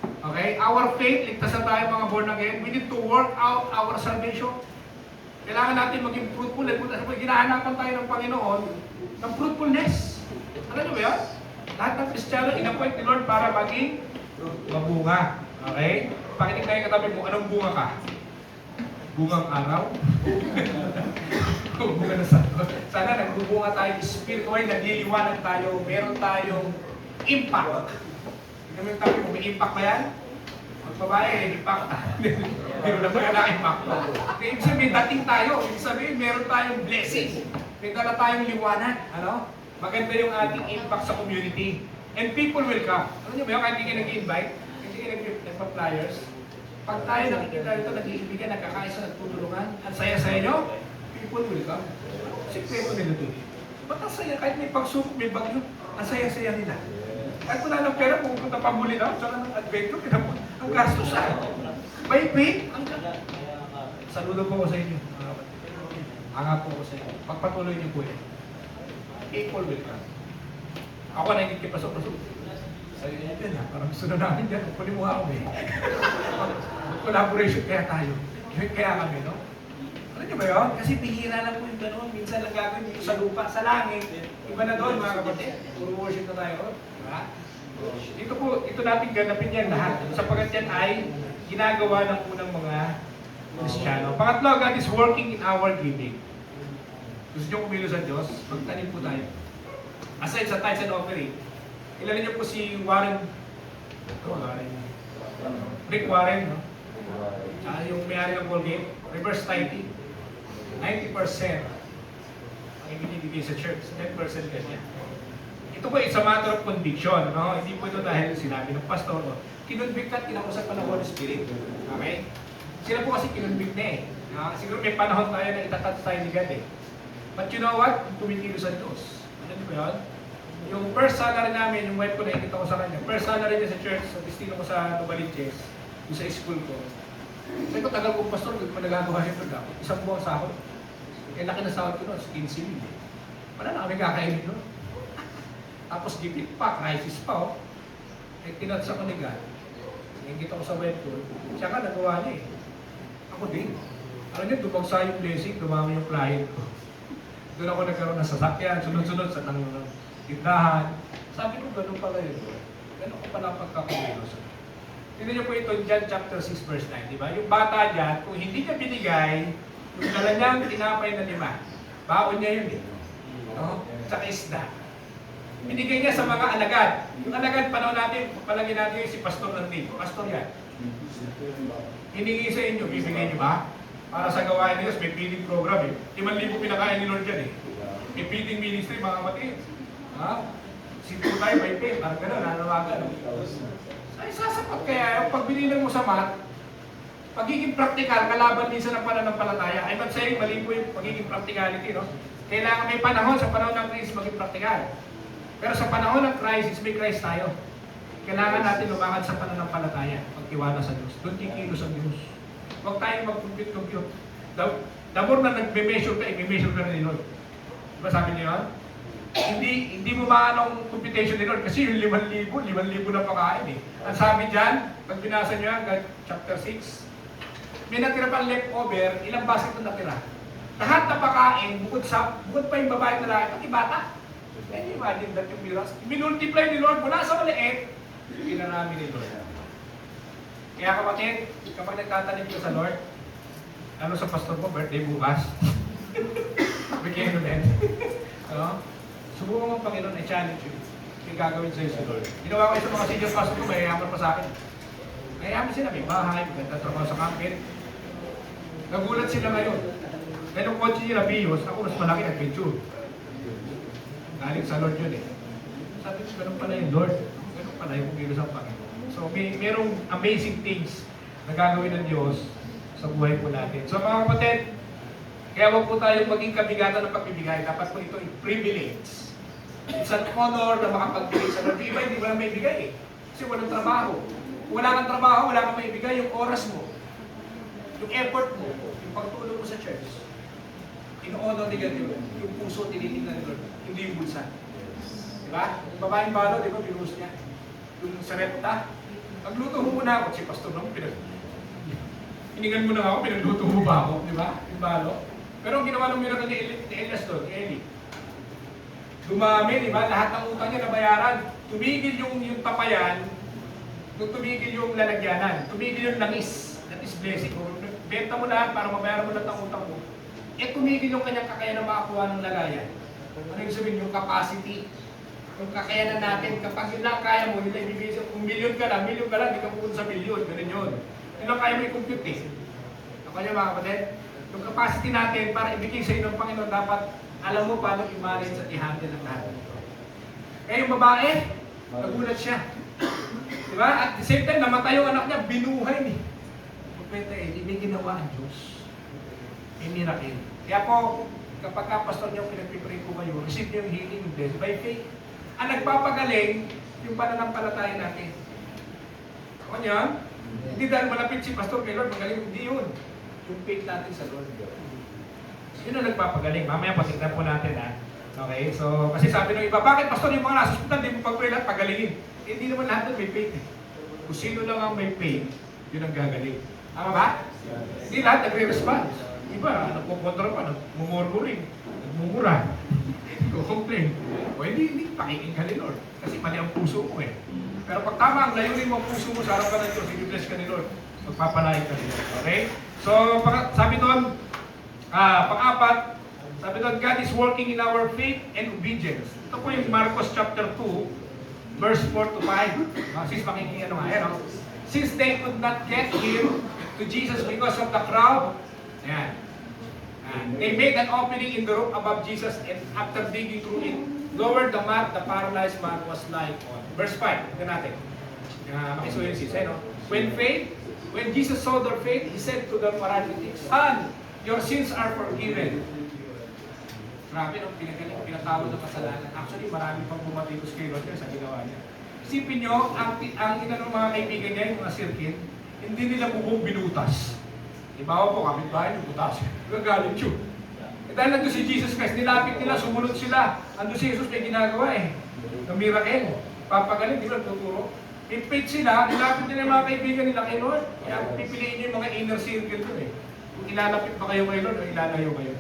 Okay? Our faith, ligtas na tayo mga born again. We need to work out our salvation. Kailangan natin maging fruitful. Ginahanapan tayo ng Panginoon ng fruitfulness. Alam niyo ba yan? Lahat ng Kristiyano, in-appoint ni Lord para maging mabunga. Okay? Pakinig tayo katabi mo, anong bunga ka? Bungang araw? Bunga na sana nagbubunga tayo spiritual, nagliliwanag tayo, meron tayong impact. Tignan mo yung tabi mo, may impact ba yan? Ang babae, impact. Hindi mo na ba yung impact? Ibig sabihin, dating tayo. Ibig sabihin, meron tayong blessing. May dala tayong liwanag. Maganda yung ating impact sa community. And people will come. Alam niyo ba yun, kahit hindi kayo nag-invite, hindi kayo nagpa-flyers, pag tayo nakikita ito, nag-iibigan, nagkakaisa, nagtutulungan, ang saya-saya nyo, people will come. Sikreto nila ito. Ba't ang saya? Kahit may pagsubok, may bagyo, ang saya-saya nila. Kahit wala ng pera, pupunta pa muli na, tsaka ng adventure, ang gastos by faith, saludo po ko sa inyo. Hanga po ko sa inyo. Pagpatuloy niyo po yan. People will come. Ako na hindi kipasok-pasok. Sabi niya din parang gusto na namin dyan. Kunin mo ako collaboration kaya tayo. Kaya kami, Alam niyo ba yun? Kasi bihira lang po yung gano'n. Minsan lang gagawin dito sa lupa, sa langit. Iba na doon, mga kapatid. Puro worship na tayo. Diba? Ito natin ganapin yan lahat. Sapagat yan ay ginagawa ng unang mga Kristiyano. Pangatlo, God is working in our giving. Gusto nyo kumilos sa Diyos? Magtanim po tayo. Aside sa tithes and offering, kilala niyo po si Rick Warren, yung may-ari ng Colgate, reverse tithing. 90% ang ibinibigay sa church, 10% ganyan. Ito po, it's a matter of conviction, no? Hindi po ito dahil sinabi ng pastor, no? Kinonvict at kinausap pa ng Holy Spirit. Okay? Sila po kasi kinonvict na eh. Siguro may panahon tayo na itatouch tayo ni God eh. But you know what? Tumitilo sa Diyos. Ano ba yun? Yung first salary namin, yung wife ko na ikita ko sa kanya, first salary niya sa church, sa destino ko sa Novaliches, yung sa school ko. Sabi ko, tagal kong pastor, hindi ko nagagawa yung program. Isang buwang sahod. Kaya laki na sahod ko noon, 15 mil. Wala na kami kakainin noon. Tapos gipit pa, crisis pa oh. Eh, tinatsa ko ni God. Nakikita ko sa web ko, siya ka nagawa niya eh. Ako din. Alam niyo, dumagsa yung blessing, dumami yung client ko. Doon ako nagkaroon ng sasakyan, sunod-sunod sa tindahan. Sabi ko, ganun pala yun. Ganun ko pala pagkakaroon. Tignan niyo po ito, John chapter 6 verse 9, di ba? Yung bata dyan, kung hindi niya binigay, yung dala niyang tinapay na 5, baon niya yun eh. No? Tsaka isda. Binigay niya sa mga alagad. Yung alagad, panahon natin, palagi natin si Pastor Nandito. Pastor yan. Hiningi sa inyo, bibigay niyo ba? Para sa gawain nila, may feeding program eh. 5,000 pinakain ni Lord yan eh. May feeding ministry, mga kapatid. Ha? Sito tayo, may pay. Parang gano'n, nanawagan. Ay, sasapat kaya yung pagbinilang mo sa math, pagiging practical, kalaban minsan ng pananampalataya. I'm not saying mali po yung pagiging practicality, no? Kailangan may panahon, sa panahon ng crisis, maging practical. Pero sa panahon ng crisis, may Christ tayo. Kailangan natin lumakad sa pananampalataya, pagtiwala sa Diyos. Doon kikilos ang Diyos. Huwag tayong mag-compute. The more na nagme-measure ka, i-measure ka na ni Lord. Diba sabi niyo yun? Hindi mo maanong computation ni Lord kasi yung 5,000 na pakain eh. Ang sabi dyan, pag binasa niyo yan, chapter 6, may natira pang leftover, ilang basket na natira. Lahat na pakain, bukod pa yung babae na lalaki, pati bata. Can you imagine that yung miras? Minultiply ni Lord mula sa maliit, pinarami ni Lord. Kaya kapatid, kapag nagtatanim ka sa Lord, ano sa pastor mo, birthday bukas? Bigyan mo din. Subukan mo ang Panginoon, i-challenge you. Yung gagawin sa'yo si Lord. Ginawa ko sa mga senior pastor ko, mayayaman pa sa akin. Mayayaman sila, may bahay, maganda trabaho sa camping. Nagulat sila ngayon. Kaya nung kotse nila, Bios, ako mas malaki ang picture. Galing sa Lord yun eh. Sabi ko, ganun pala yung Lord. Ganun pala yung kumilos ang Panginoon. So, merong amazing things na gagawin ng Diyos sa buhay po natin. So, mga kapatid, kaya huwag po tayong maging kabigatan ng pagbibigay. Dapat po ito i-privilege. It's an honor na makapagbigay sa Lord. Iba, hindi mo lang may bigay eh. Kasi walang trabaho. Kung wala kang trabaho, wala kang may bigay. Yung oras mo, yung effort mo, yung pagtulong mo sa church, in-honor ni God yun. Yung puso, tinitingnan ni Lord. Hindi yung bulsa. Diba? Yung babaeng balo, di ba, binus niya. Yung sarepta. Magluto mo muna ako. Si Pastor naman, hiningan mo na ako, pinagluto mo ba ako? Di ba? Yung balo. Pero ang ginawa ng miracle ni Elias doon, ni Eli. Dumami, di ba? Lahat ng utang niya nabayaran. Tumigil yung tapayan, nung tumigil yung lalagyanan, tumigil yung langis. That is blessing. Benta mo lahat para mabayaran mo lahat ng utang mo. Tumigil yung kanyang kakayanan na makakuha ng lagayan. Ano yung sabihin? Yung capacity. Yung kakayanan natin, kapag yun lang kaya mo, yun lang ibibigay. Kung milyon ka lang, hindi ka pupunta sa milyon. Ganun yun. Yun lang kaya mo i-compute eh. Ako niya mga kapatid, yung capacity natin para ibigay sa inyo ng Panginoon, dapat alam mo paano i-manage at i-handle ang lahat nito. Kaya yung babae, nagulat siya. Diba? At the same time, namatay yung anak niya, binuhay ni. Pwede eh, may ginawa ang Diyos. May miracle. Kaya po, kapag pastor niyo pinagpipray po kayo, receive niyo yung healing blessed by faith. Ang nagpapagaling, yung pananampalataya natin. Ako niya, hindi dahil malapit si pastor kay Lord, magaling, hindi yun. Yung faith natin sa Lord. Yun ang nagpapagaling. Mamaya patignan po natin ha. Okay, so, kasi sabi ng iba, bakit pastor yung mga nasa hospital, di mo pag-pray lahat, pagalingin? Eh, hindi naman lahat may faith eh. Kung sino lang ang may faith, yun ang gagaling. Tama ba? Hindi lahat nagre-response. Iba, nagpupuntra pa, nagmumurmuring, nagmumura, nagko-complain. O hindi pakikinggan ni Lord. Kasi mali ang puso mo eh. Pero pag tama ang layunin mo ang puso mo sa harapan ng Diyos, i-bless ka ni Lord. Magpapalain ka ni Lord. Okay? So, sabi doon, pang-apat, sabi doon, God is working in our faith and obedience. Ito po yung Marcos chapter 2, verse 4 to 5. Sis, makikinggan nga. Ayan, Since they could not get him to Jesus because of the crowd, ayan. They made an opening in the roof above Jesus, and after digging through it, lowered the mat the paralyzed man was lying on. Verse 5, tignan natin. Makisuyo yung sisay, no? When Jesus saw their faith, He said to the paralytic, Son, your sins are forgiven. Grabe, no? Pinatawad ng kasalanan. Actually, marami pang bumatikos kay Lord sa ginawa niya. Isipin nyo, ang ina ng mga kaibigan niya, yung mga sirkin, hindi nila bubong binutas. Ibawa po, kapitbahay, binutas. Gagalit yun. Dahil nandun si Jesus Christ, nilapit nila, sumunod sila. Andun si Jesus, may ginagawa eh. Ng miracle. Papagaling, di ba, tuturo. May faith sila, nilapit nila yung mga kaibigan nila kay Lord. Kaya pipiliin nyo yung mga inner circle doon eh. Kung ilalapit ba kayo kay Lord o ilalayo kayo.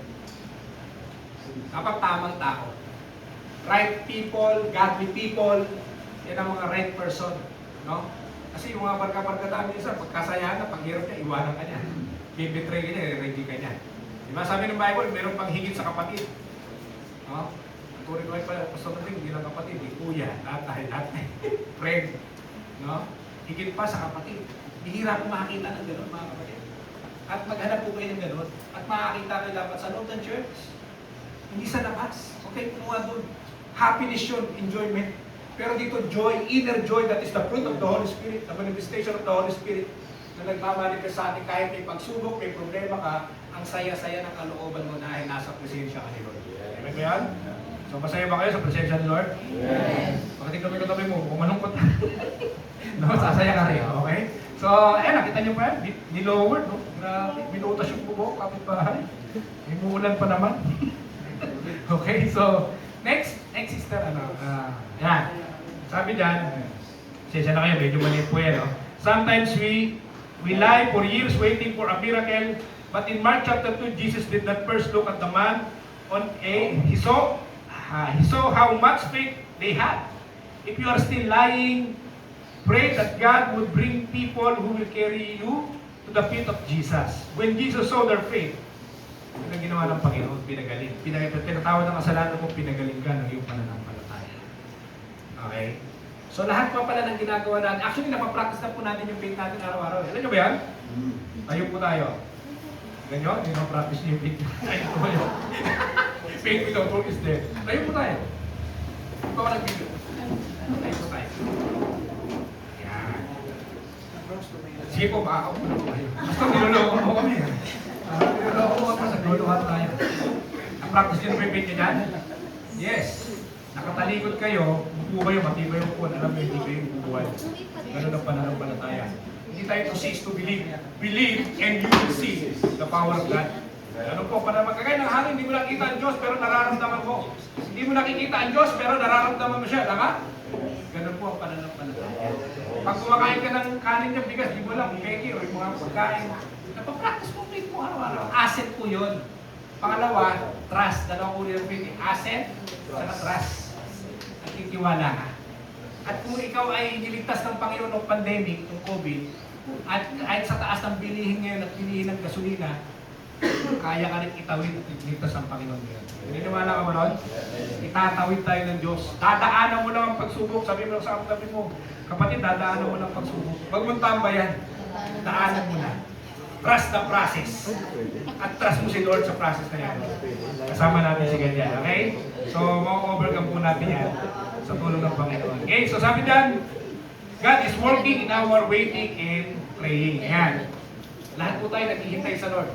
Dapat tamang tao. Right people, godly people, yan ang mga right person. No? Kasi yung mga barka-barka tayo minsan, pagkasayahan na, paghirap niya, iwanan ka niya. Bibitray ka niya, i-ready ka niya. Diba sabi ng Bible, meron pang higit sa kapatid. No? Ang turing ko ay pastor natin, hindi lang kapatid, kuya, tatay, friend. No? Higit pa sa kapatid. Bihira kong makakita ng gano'n, mga kapatid. At maghanap po kayo ng gano'n. At makakita kayo dapat sa loob ng church. Hindi sa labas. Okay, kumuha doon. Happiness yun, enjoyment. Pero dito, joy, inner joy, that is the fruit of the Holy Spirit, the manifestation of the Holy Spirit, na nagmamanifest sa atin kahit may pagsubok, may problema ka, ang saya-saya ng kalooban mo dahil nasa presensya ka ni Lord. Amen ba yan? So, masaya ba kayo sa presensya ni Lord? Yes. Pagkating kami mo, kung malungkot no, sasaya ka rin, okay? So, nakita niyo pa yan, nilowered, no? Grabe, minutas yung bubok, kapit-bahay. May muulan pa naman. Okay, so, next sister, yan. Sabi dyan, sensya na kayo, medyo mali po yan, no? Sometimes we lie for years waiting for a miracle, but in Mark chapter 2, Jesus did not first look at the man he saw how much faith they had. If you are still lying, pray that God would bring people who will carry you to the feet of Jesus. When Jesus saw their faith, ito ang ginawa ng Panginoon, pinagaling. Pinatawad ng kasalanan mo, pinagaling ka ng iyong pananampalataya. Okay? So lahat pa pala ng ginagawa natin, actually napapractice na po natin yung faith natin araw-araw. Alam nyo ba yan? Tayo po tayo. Ganyan, hindi napapractice niyo yung faith. Tayo po tayo. Faith without work is dead. Tayo po tayo. Ito ka nag-video. Tayo po tayo. Yan. Sige po, makakaupo na po kayo. Basta niloloko mo kami. Niloloko mo kami, nagluluhan tayo. Ang-practice niyo yung faith niyo dyan? Yes. Nakatalikod kayo, bubuo kayo, matibay yung po, alam mo, hindi kayo bubuhay. Ganun ang pananampalataya. Hindi tayo to cease to believe. Believe and you will see the power of God. Ano po, para magkagay ng hangin, hindi mo nakikita ang Diyos, pero nararamdaman mo. Hindi mo nakikita ang Diyos, pero nararamdaman mo siya, tama? Ganun po ang pananampalataya. Pag kumakain ka ng kanin niya, bigas, di mo lang, peki, o yung mga pagkain, napapractice mo faith mo araw-araw. Asset po yun. Pangalawa, trust. Dalawang uri ng faith. Asset, saka trust. At titiwala ka. At kung ikaw ay niligtas ng Panginoon ng pandemic, ng COVID, at kahit sa taas ng bilihin ngayon at bilihin ng gasolina, kaya ka rin itawid at iligtas ng Panginoon ngayon. Naniniwala ka ba nun? Itatawid tayo ng Diyos. Dadaanan mo lang ang pagsubok. Sabi mo lang sa kapatid mo, kapatid, dadaanan mo lang ang pagsubok. Huwag mong tambayan. Daanan mo na. Trust the process. At trust mo si Lord sa process na yan. Kasama natin si ganyan, okay? So, ma-overcome po natin yan sa tulong ng Panginoon. Okay, so sabi dyan, God is working in our waiting and praying. Yan. Lahat po tayo naghihintay sa Lord.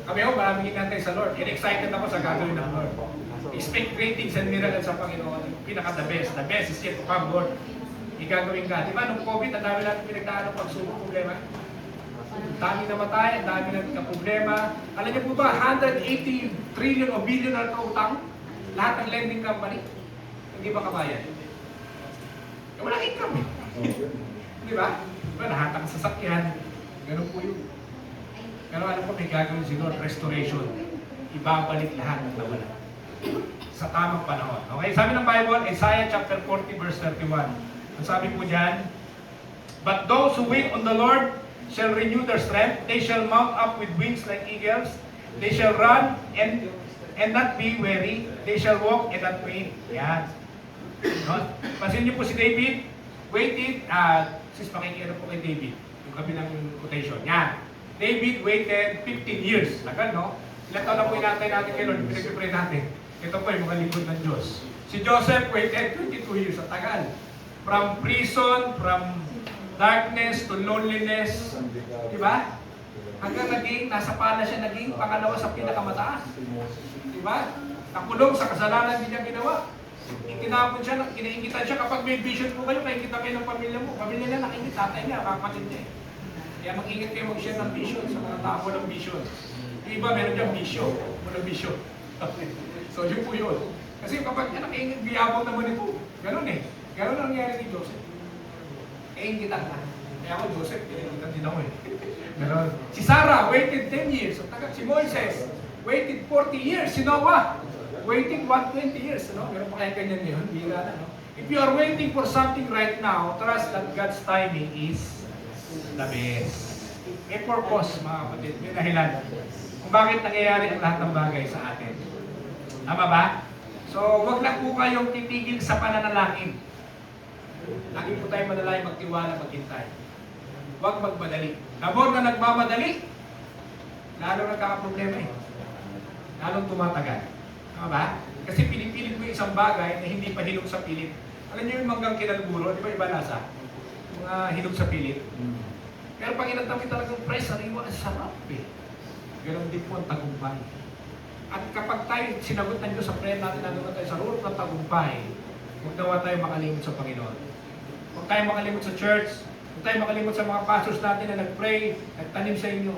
Kami ho, maraming hinantay sa Lord. And excited ako sa gagawin ng Lord. Expect great things and miracles sa Panginoon. Pinaka the best. The best is yet to come, Lord. Igagawin ka. Di ba, nung COVID, ang dami natin pinagdaan ng pagsubok, problema. Dami namatay, ang dami natin ka-problema. Alam niyo po ba, 180 trillion o billion na kautang? Lahat ng lending company. Hindi ba kabayan? Wala income eh. Di ba? Diba, lahat ng sasakyan. Ganun po yun. Pero ano po, may gagawin si Lord, restoration. Ibabalik lahat ng nawala. Sa tamang panahon. Okay, sabi ng Bible, Isaiah chapter 40 verse 31. Ang sabi po dyan, but those who wait on the Lord shall renew their strength. They shall mount up with wings like eagles. They shall run and not be weary. They shall walk and not faint. Yan. No? Pansin niyo po si David, waited, sis pakikiano po kay David, yung kabilang quotation. Yan. David waited 15 years. Tagal, no? Ilang taon na po inantay natin kay Lord, pinag-pray natin. Ito po yung mga lingkod ng Diyos. Si Joseph waited 22 years, at tagal. From prison, from darkness to loneliness. Diba? Hanggang naging, nasa pala siya, naging pangalawa sa pinakamataas. Diba? Nakulong sa kasalanan din niya ginawa. Itinapon siya, kinaingitan siya. Kapag may vision po kayo, kaingitan kayo ng pamilya mo. Pamilya niya nakingit, tatay niya, kapatid niya. Kaya mag-ingat kayo mag-share ng vision sa mga tao ng vision. Yung iba, meron dyan vision. Walang vision. So, yun po yun. Kasi kapag yan, nakaingit, biyabang naman ito. Ganun eh. Ganun ang nangyari ni Joseph. Kaingitan na. Kaya ako, Joseph, kaingitan din ako eh. Pero, si Sarah, waited 10 years. Si Moises, waited 40 years. Si Noah, waiting 120 years, no? Meron pa kaya ganyan yun, bira na, no? If you are waiting for something right now, trust that God's timing is the best. May purpose, mga kapatid, may dahilan kung bakit nangyayari ang lahat ng bagay sa atin. Tama ba? So, wag lang po kayong titigil sa pananalangin. Lagi po tayo manalangin, magtiwala, maghintay. Huwag magmadali. Labor na nagmamadali, lalo nagkakaproblema eh. Lalong tumatagal. Tama ba? Kasi pinipilit mo isang bagay na hindi pa hinog sa pilit. Alam niyo yung manggang kinalburo, di ba iba lasa? Mga hinog sa pilit. Pero pag inatami talagang price, sariwa, ang sarap eh. Ganon din po ang tagumpay. At kapag tayo sinagot ng Diyos sa prayer natin, nandun tayo sa root ng tagumpay, huwag nawa tayo makalimot sa Panginoon. Huwag tayo makalimot sa church, huwag tayo makalimot sa mga pastors natin na nag-pray, nagtanim sa inyo.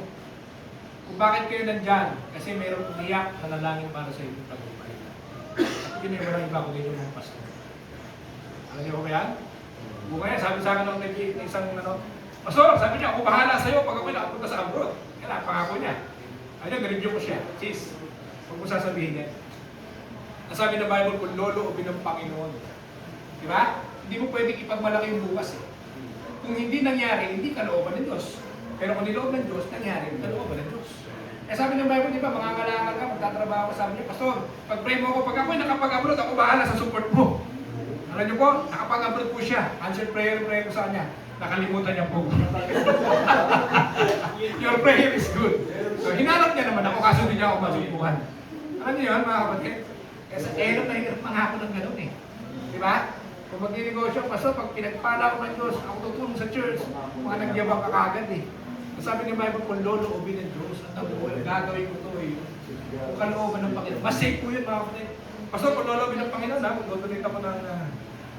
Kung bakit kayo nandyan? Kasi mayroong umiyak na lalangin para sa inyong tagumpay. At yun yung walang iba kung dito mga pastor. Alam niyo ko ba yan? Kaya sabi sa akin ng isang pastor, sabi niya, ako bahala sa'yo pag ako'y nakapunta sa abroad. Kaya pangako niya. Ayun, na-review ko siya. Sis, huwag mo sasabihin yan. Nasabi ng Bible kung loloobin ng Panginoon. Di ba? Hindi mo pwedeng ipagmalaki yung bukas eh. Kung hindi nangyari, hindi kalooban ng Diyos. Pero kung niloob ng Diyos, nangyari, kalooban ng Diyos. Eh sabi ng Bible, di ba, mga ngalakal ka, magtatrabaho ka, sabi niya, Pastor, pag-pray mo ako, pag ako'y nakapag-abroad, ako bahala sa support mo. Alam niyo po, nakapag-abroad po siya. Answer prayer ko sa kanya. Nakalimutan niya po. Your prayer is good. So, hinanap niya naman ako, kaso hindi niya ako masubuhan. Alam niyo yun, mga kapatid? Kaya sa hirap na hirap manghapon ng ganun eh. Di ba? Kung mag-negosyo, Pastor, pag pinagpala ko ng Diyos, ako tutulong sa church, mga nagyabang ka kagad eh. Sabi ni Bible, kung loloobin ng Diyos, at ang buhay, gagawin ko ito eh. Kung kalooban ng Panginoon. Mas safe po yun, mga kapatid. Pastor, kung loloobin ng Panginoon, ha? Kung dodonate ako ng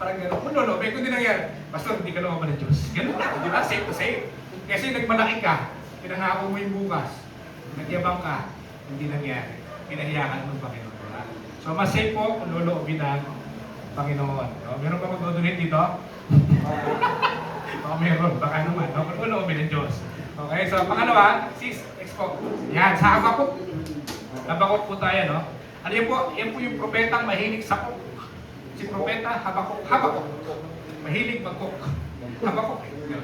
parang gano'n. Kung loloobin, kung di nangyari, Pastor, hindi kalooban ng Diyos. Ganun na, di ba? Safe to safe. Kasi nagmalaki ka, pinangako mo yung bukas, nagyabang ka, hindi nangyari. Pinahiyakan mo ng Panginoon. Diba? So, mas safe po kung loloobin ng Panginoon. O, meron ba mag-donate dito? Baka meron, baka naman. O, kung loloobin ng Diyos. Okay, so pangalawa, sis, expo. Yan, sa Habakuk. Habakuk po tayo, no? Ano yun po? Yan po yung propetang mahilig sa cook. Si propeta, Habakuk. Habakuk. Mahilig mag-cook. Habakuk.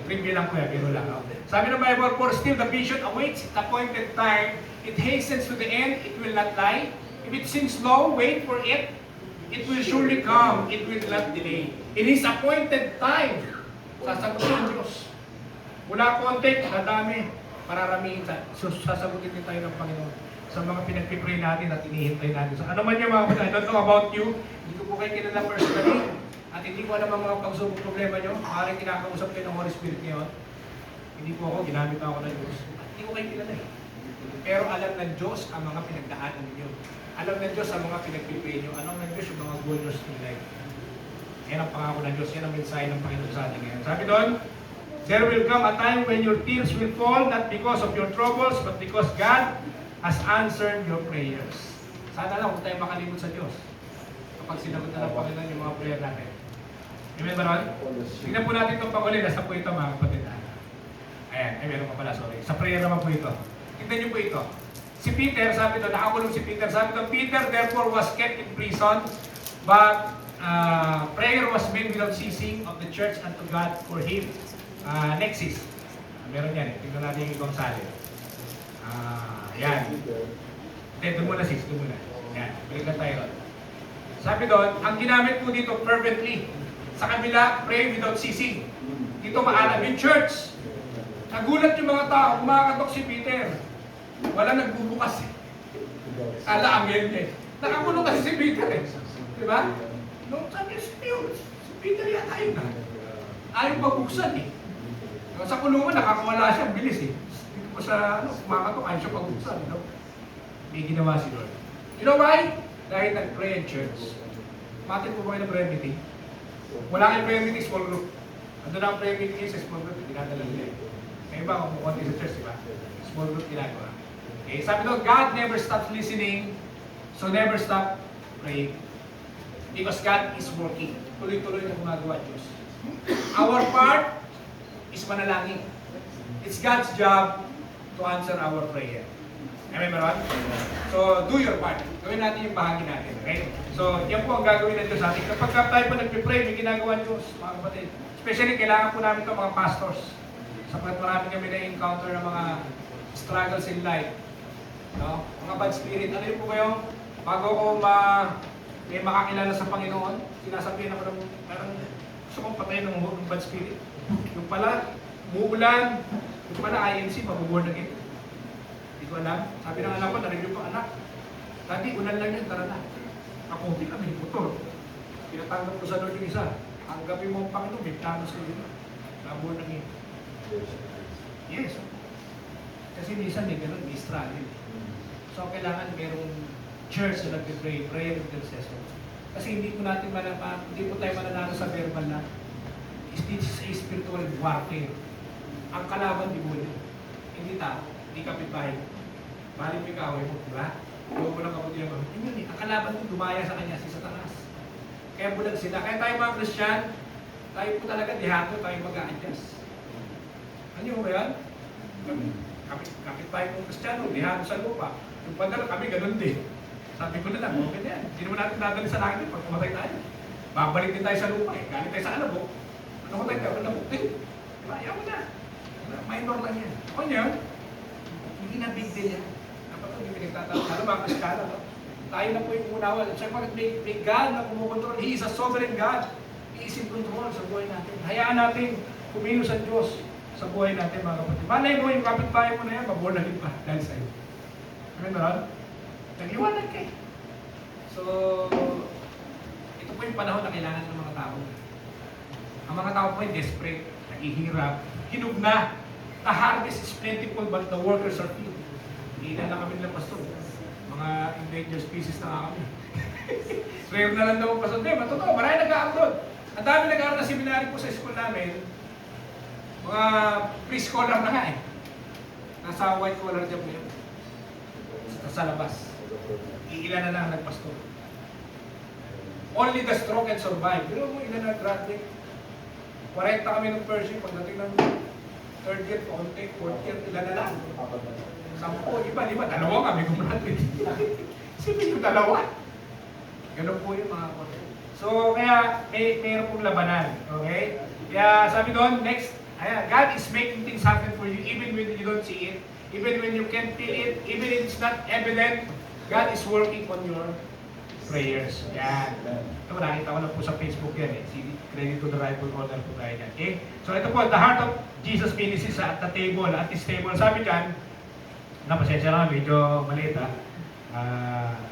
Trivia lang po yan, biro lang. No? Sabi ng Bible, for still the vision awaits its appointed time. It hastens to the end, it will not lie. If it seems slow, wait for it. It will surely come, it will not delay. In His appointed time, sasagot ng Diyos. Mula konti, madami, mararamihin sasagutin din tayo ng Panginoon sa mga pinagpipray natin at inihintay natin. So, ano man yung mga kapatid, I don't know about you, hindi ko po kayo kilala personally, at hindi ko alam ang mga pagsubok problema nyo, maaaring kinakausap kayo ng Holy Spirit ngayon. Hindi po ako, ginamit ako ng Diyos. Hindi ko kayo kilala eh. Pero alam ng Diyos ang mga pinagdaanan ninyo. Alam ng Diyos ang mga pinagpipray nyo. Alam ng Diyos yung mga goals in life. Yan ang pangako ng Diyos. Yan ang mensahe ng Panginoon sa atin ngayon. Sabi doon, there will come a time when your tears will fall, not because of your troubles, but because God has answered your prayers. Sana lang huwag tayo makalimot sa Diyos kapag sinagot na ng Panginoon yung mga prayer natin. Amen ba ron? Tignan po natin itong pag-uli. Nasa po ito mga kapatid. Ayan, ay meron pa pala, sorry. Sa prayer naman po ito. Tignan niyo po ito. Si Peter, sabi ito, nakakulong si Peter. Sabi ito, Peter therefore was kept in prison, but prayer was made without ceasing of the church unto God for him. Next is, meron yan eh. Tignan natin yung ibang sali. Yan. Doon muna sis, doon muna. Yan, balik na tayo. Sabi doon, ang ginamit po dito fervently. Sa kabila, pray without ceasing. Dito maalam yung church. Nagulat yung mga tao, kumakatok si Peter. Wala nagbubukas eh. Ala, angel niya eh. Nakakulong kasi si Peter eh. Di ba? Nung sabi si Peter yan, ayaw na. Ayaw pabuksan eh. Sa kulungan, nakakawala siya, bilis eh. Dito po sa, kumakato, ayaw siya pabuksan. No? May ginawa si Lord. You know why? Dahil nag-pray in church. Matin po ba kayo ng prayer meeting? Wala kayong prayer meeting, small group. Ando na ang prayer meeting sa small group, dinadala nila eh. Ngayon ba, kung mukhang sa church, di ba? Small group ginagawa. Okay, sabi doon, God never stops listening, so never stop praying. Because God is working. Tuloy-tuloy na gumagawa Diyos. Our part is manalangin. It's God's job to answer our prayer. Amen ba ron? So, do your part. Gawin natin yung bahagi natin. Okay? So, yan po ang gagawin ng Diyos sa atin. Kapag tayo po nagpipray, may ginagawa Diyos, mga kapatid. Especially, kailangan po namin ito mga pastors. Sapagkat marami kami na-encounter ng mga struggles in life. No? Mga bad spirit. Ano yun po kayo? Bago ko may makakilala sa Panginoon, sinasabihin ako ng parang gusto kong patayin ng bad spirit. Yung pala, muulan. Yung pala, INC, mabuborn again. Hindi ko alam. Sabi ng anak ko, narinig ko, anak, Tati, ulan lang yan, tara na. Ako, hindi kami, motor. Pinatanggap ko sa Lord yung isa. Tanggapin mo ang Panginoon, may plano sa iyo. Nabuborn again. Yes. Kasi minsan may ganun, may struggle. So, kailangan merong church na nag-pray, prayer intercession. Kasi hindi po natin hindi po tayo mananalo sa verbal na. This is a spiritual warfare. Ang kalaban, di mo hindi tao, hindi kapitbahay. Bali mo ikaw, di ba? Huwag mo lang kapatid mo. Yun yun, ang kalaban mo dumaya sa kanya, si Satanas. Kaya bulag sila. Kaya tayo mga Christian, tayo po talaga, dihato tayo mag-a-adjust. Ano ba yan? Kapitbahay kong Kristiyano, dihato sa lupa. Yung padala kami, ganun din. Sabi ko na lang, okay na yan. Hindi naman natin dadali sa langit pag pumatay tayo. Babalik din tayo sa lupa eh. Galing tayo sa alabok. Ano ko tayo? Alabok din. Diba? Ayaw mo na. Minor lang yan. O yan, hindi na big deal yan. Dapat ito hindi pinagtatawag. Ano mga Kristiyano? No? Tayo na po yung umunawa. At siya may God na kumukontrol. He is a sovereign God. He is in control sa buhay natin. Hayaan natin kumilos sa Diyos sa buhay natin mga kapatid. Malay mo yung kapitbahay mo na yan, mabuhay na pa dahil sa'yo. Amen ba ron? Nagliwanag kayo. So, ito po yung panahon na kailangan ng mga tao. Ang mga tao po ay desperate, naghihirap, hinug na. The harvest is plentiful but the workers are few. Hindi na kami ng pastor. Mga endangered species na nga kami. Rare na lang daw ang pastor. Hindi, matotoo, marami nag-a-upload. Ang dami nag-aaral na seminary po sa school namin. Mga pre-scholar na nga eh. Nasa white collar job na yun. Sa labas. Iilan na lang nagpastor. Only the strong can survive. Pero mo ilan na graduate. 40 kami ng first year. Pagdating ng third year, fourth year, ilan na lang. 10, iba, dalawa kami gumraduate. Sige yung dalawa. Ganun po yung mga konti. So, kaya mayroon pong labanan. Okay? Kaya sabi doon, next, God is making things happen for you even when you don't see it. Even when you can't feel it, even if it's not evident, God is working on your prayers. Yan. Ito, nakita ko lang po sa Facebook yan eh. Credit to the rightful owner po tayo yan. Okay? So ito po, the heart of Jesus ministries at the table, at this table. Sabi dyan, napasensya lang, medyo maliit ha.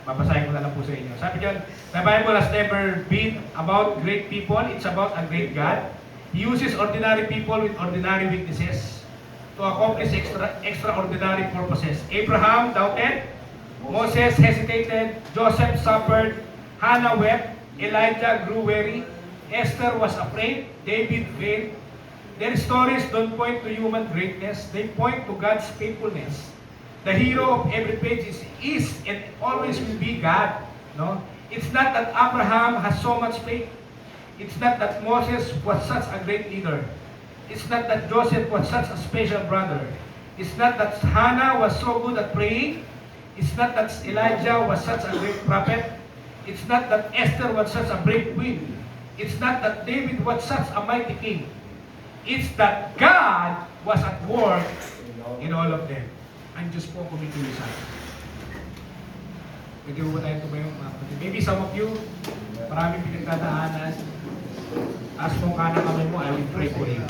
Babasahin ko na lang po sa inyo. Sabi dyan, the Bible has never been about great people, it's about a great God. He uses ordinary people with ordinary weaknesses to accomplish extraordinary purposes. Abraham doubted, Moses hesitated, Joseph suffered, Hannah wept, Elijah grew weary, Esther was afraid, David failed. Their stories don't point to human greatness, they point to God's faithfulness. The hero of every page is and always will be God. No? It's not that Abraham has so much faith. It's not that Moses was such a great leader. It's not that Joseph was such a special brother. It's not that Hannah was so good at praying. It's not that Elijah was such a great prophet. It's not that Esther was such a brave queen. It's not that David was such a mighty king. It's that God was at work in all of them. Ang Diyos po ang kumituloy sa atin. Pwede mo tayo tumayo mga kapatid. Maybe some of you, maraming pinagdadaanan. As kung kanan kamay mo, I will pray for you.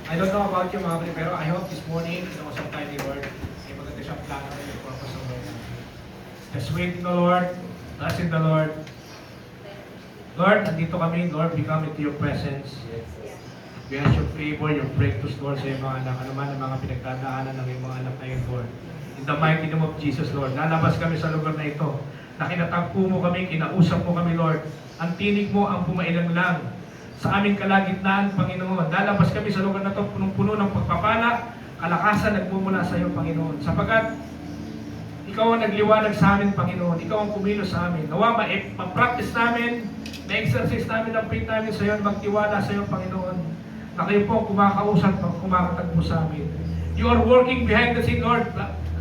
I don't know about you mga kapatid, pero I hope this morning, sa usap tayo ni Lord, ay maganda siyang plano ng purpose of Lord. Just wait in the Lord, trust in the Lord. Lord, nandito kami, Lord, we come into your presence. We ask your favor, your breakthroughs, Lord, sa iyong mga anak. Ano man ang mga pinagdadaanan ng iyong mga anak na yun, Lord. In the mighty name of Jesus, Lord. Lalabas kami sa lugar na ito. Nakinatagpo mo kami, kinausap mo kami, Lord. Ang tinig mo ang pumailang lang sa aming kalagitnaan, Panginoon. Lalabas kami sa lugar na ito, punong-puno ng pagpapala, kalakasan nagmumula sa iyo, Panginoon. Sapagat ikaw ang nagliwanag sa amin, Panginoon. Ikaw ang kumilos sa amin. Nawa ma-practice namin, ma-exercise namin ang faith namin sa iyo, magtiwala sa iyo, Panginoon. Na kayo po ang kumakausap, kumakatagpo sa amin. You are working behind the scene, Lord.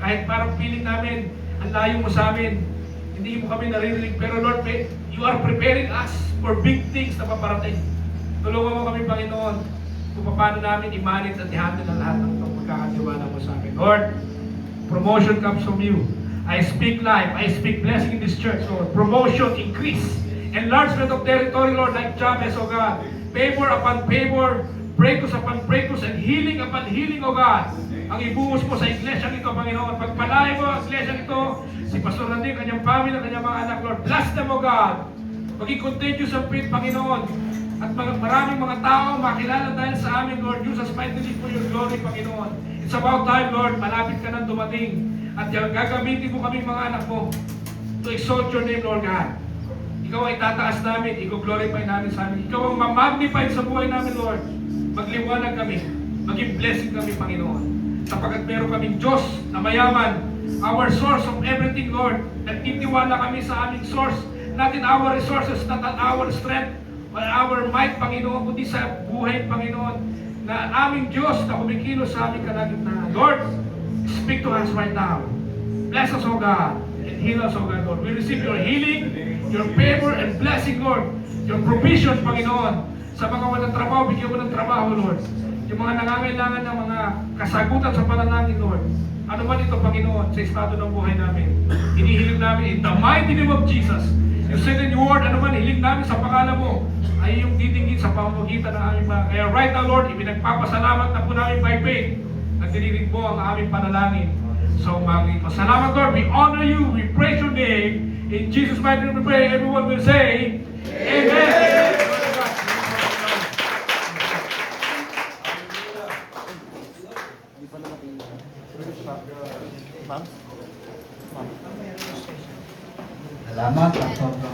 Kahit parang feeling namin, ang layo mo sa amin. Hindi mo kami naririnig. Pero Lord, you are preparing us for big things na paparating. Tulungan mo kami, Panginoon, kung paano namin i-manage at i-handle ang lahat ng pagkakatiwala mo sa amin. Lord, promotion comes from you. I speak life. I speak blessing in this church, Lord. Promotion, increase, enlargement of territory, Lord, like Jabez, O God. Favor upon favor, breakthroughs upon breakthroughs, and healing upon healing, O God. Ang ibuhos mo sa iglesia nito, Panginoon. Pagpalain mo ang iglesia nito, si Pastor Randy, kanyang family, kanyang mga anak, Lord. Bless them, O God. Maging contagious ang faith, Panginoon. At maraming mga tao makilala dahil sa amin, Lord. Use us mightily for your glory, Panginoon. It's about time, Lord. Malapit ka nang dumating. At gagamitin mo kami mga anak mo to exalt your name, Lord God. Ikaw ay tataas namin. Ikaw glorify namin sa amin. Ikaw ang ma-magnify sa buhay namin, Lord. Magliwanag kami. Maging blessing kami, Panginoon. Sapagkat meron kaming Diyos na mayaman. Our source of everything, Lord. Nagtitiwala kami sa aming source. Not in our resources, not in our strength, but our might, Panginoon, kundi sa buhay, Panginoon, na aming Diyos na kumikilos sa aming kalagitnaan. Lord, speak to us right now. Bless us, O God, and heal us, O God, Lord. We receive your healing, your favor, and blessing, Lord. Your provision, Panginoon. Sa mga walang trabaho, bigyan mo ng trabaho, Lord. Yung mga nangangailangan ng mga kasagutan sa panalangin, Lord. Ano man ito, Panginoon, sa estado ng buhay namin. Hinihiling namin in the mighty name of Jesus. You said in your word, ano man hiling namin sa pangalan mo, ay yung titingin sa pamamagitan ng aming mga. Kaya right now, Lord, ipinagpapasalamat na po namin by faith na dinilig mo ang aming panalangin. So, salamat, Lord. We honor you. We praise your name. In Jesus' mighty name we pray. Everyone will say, Amen. Salamat, Pastor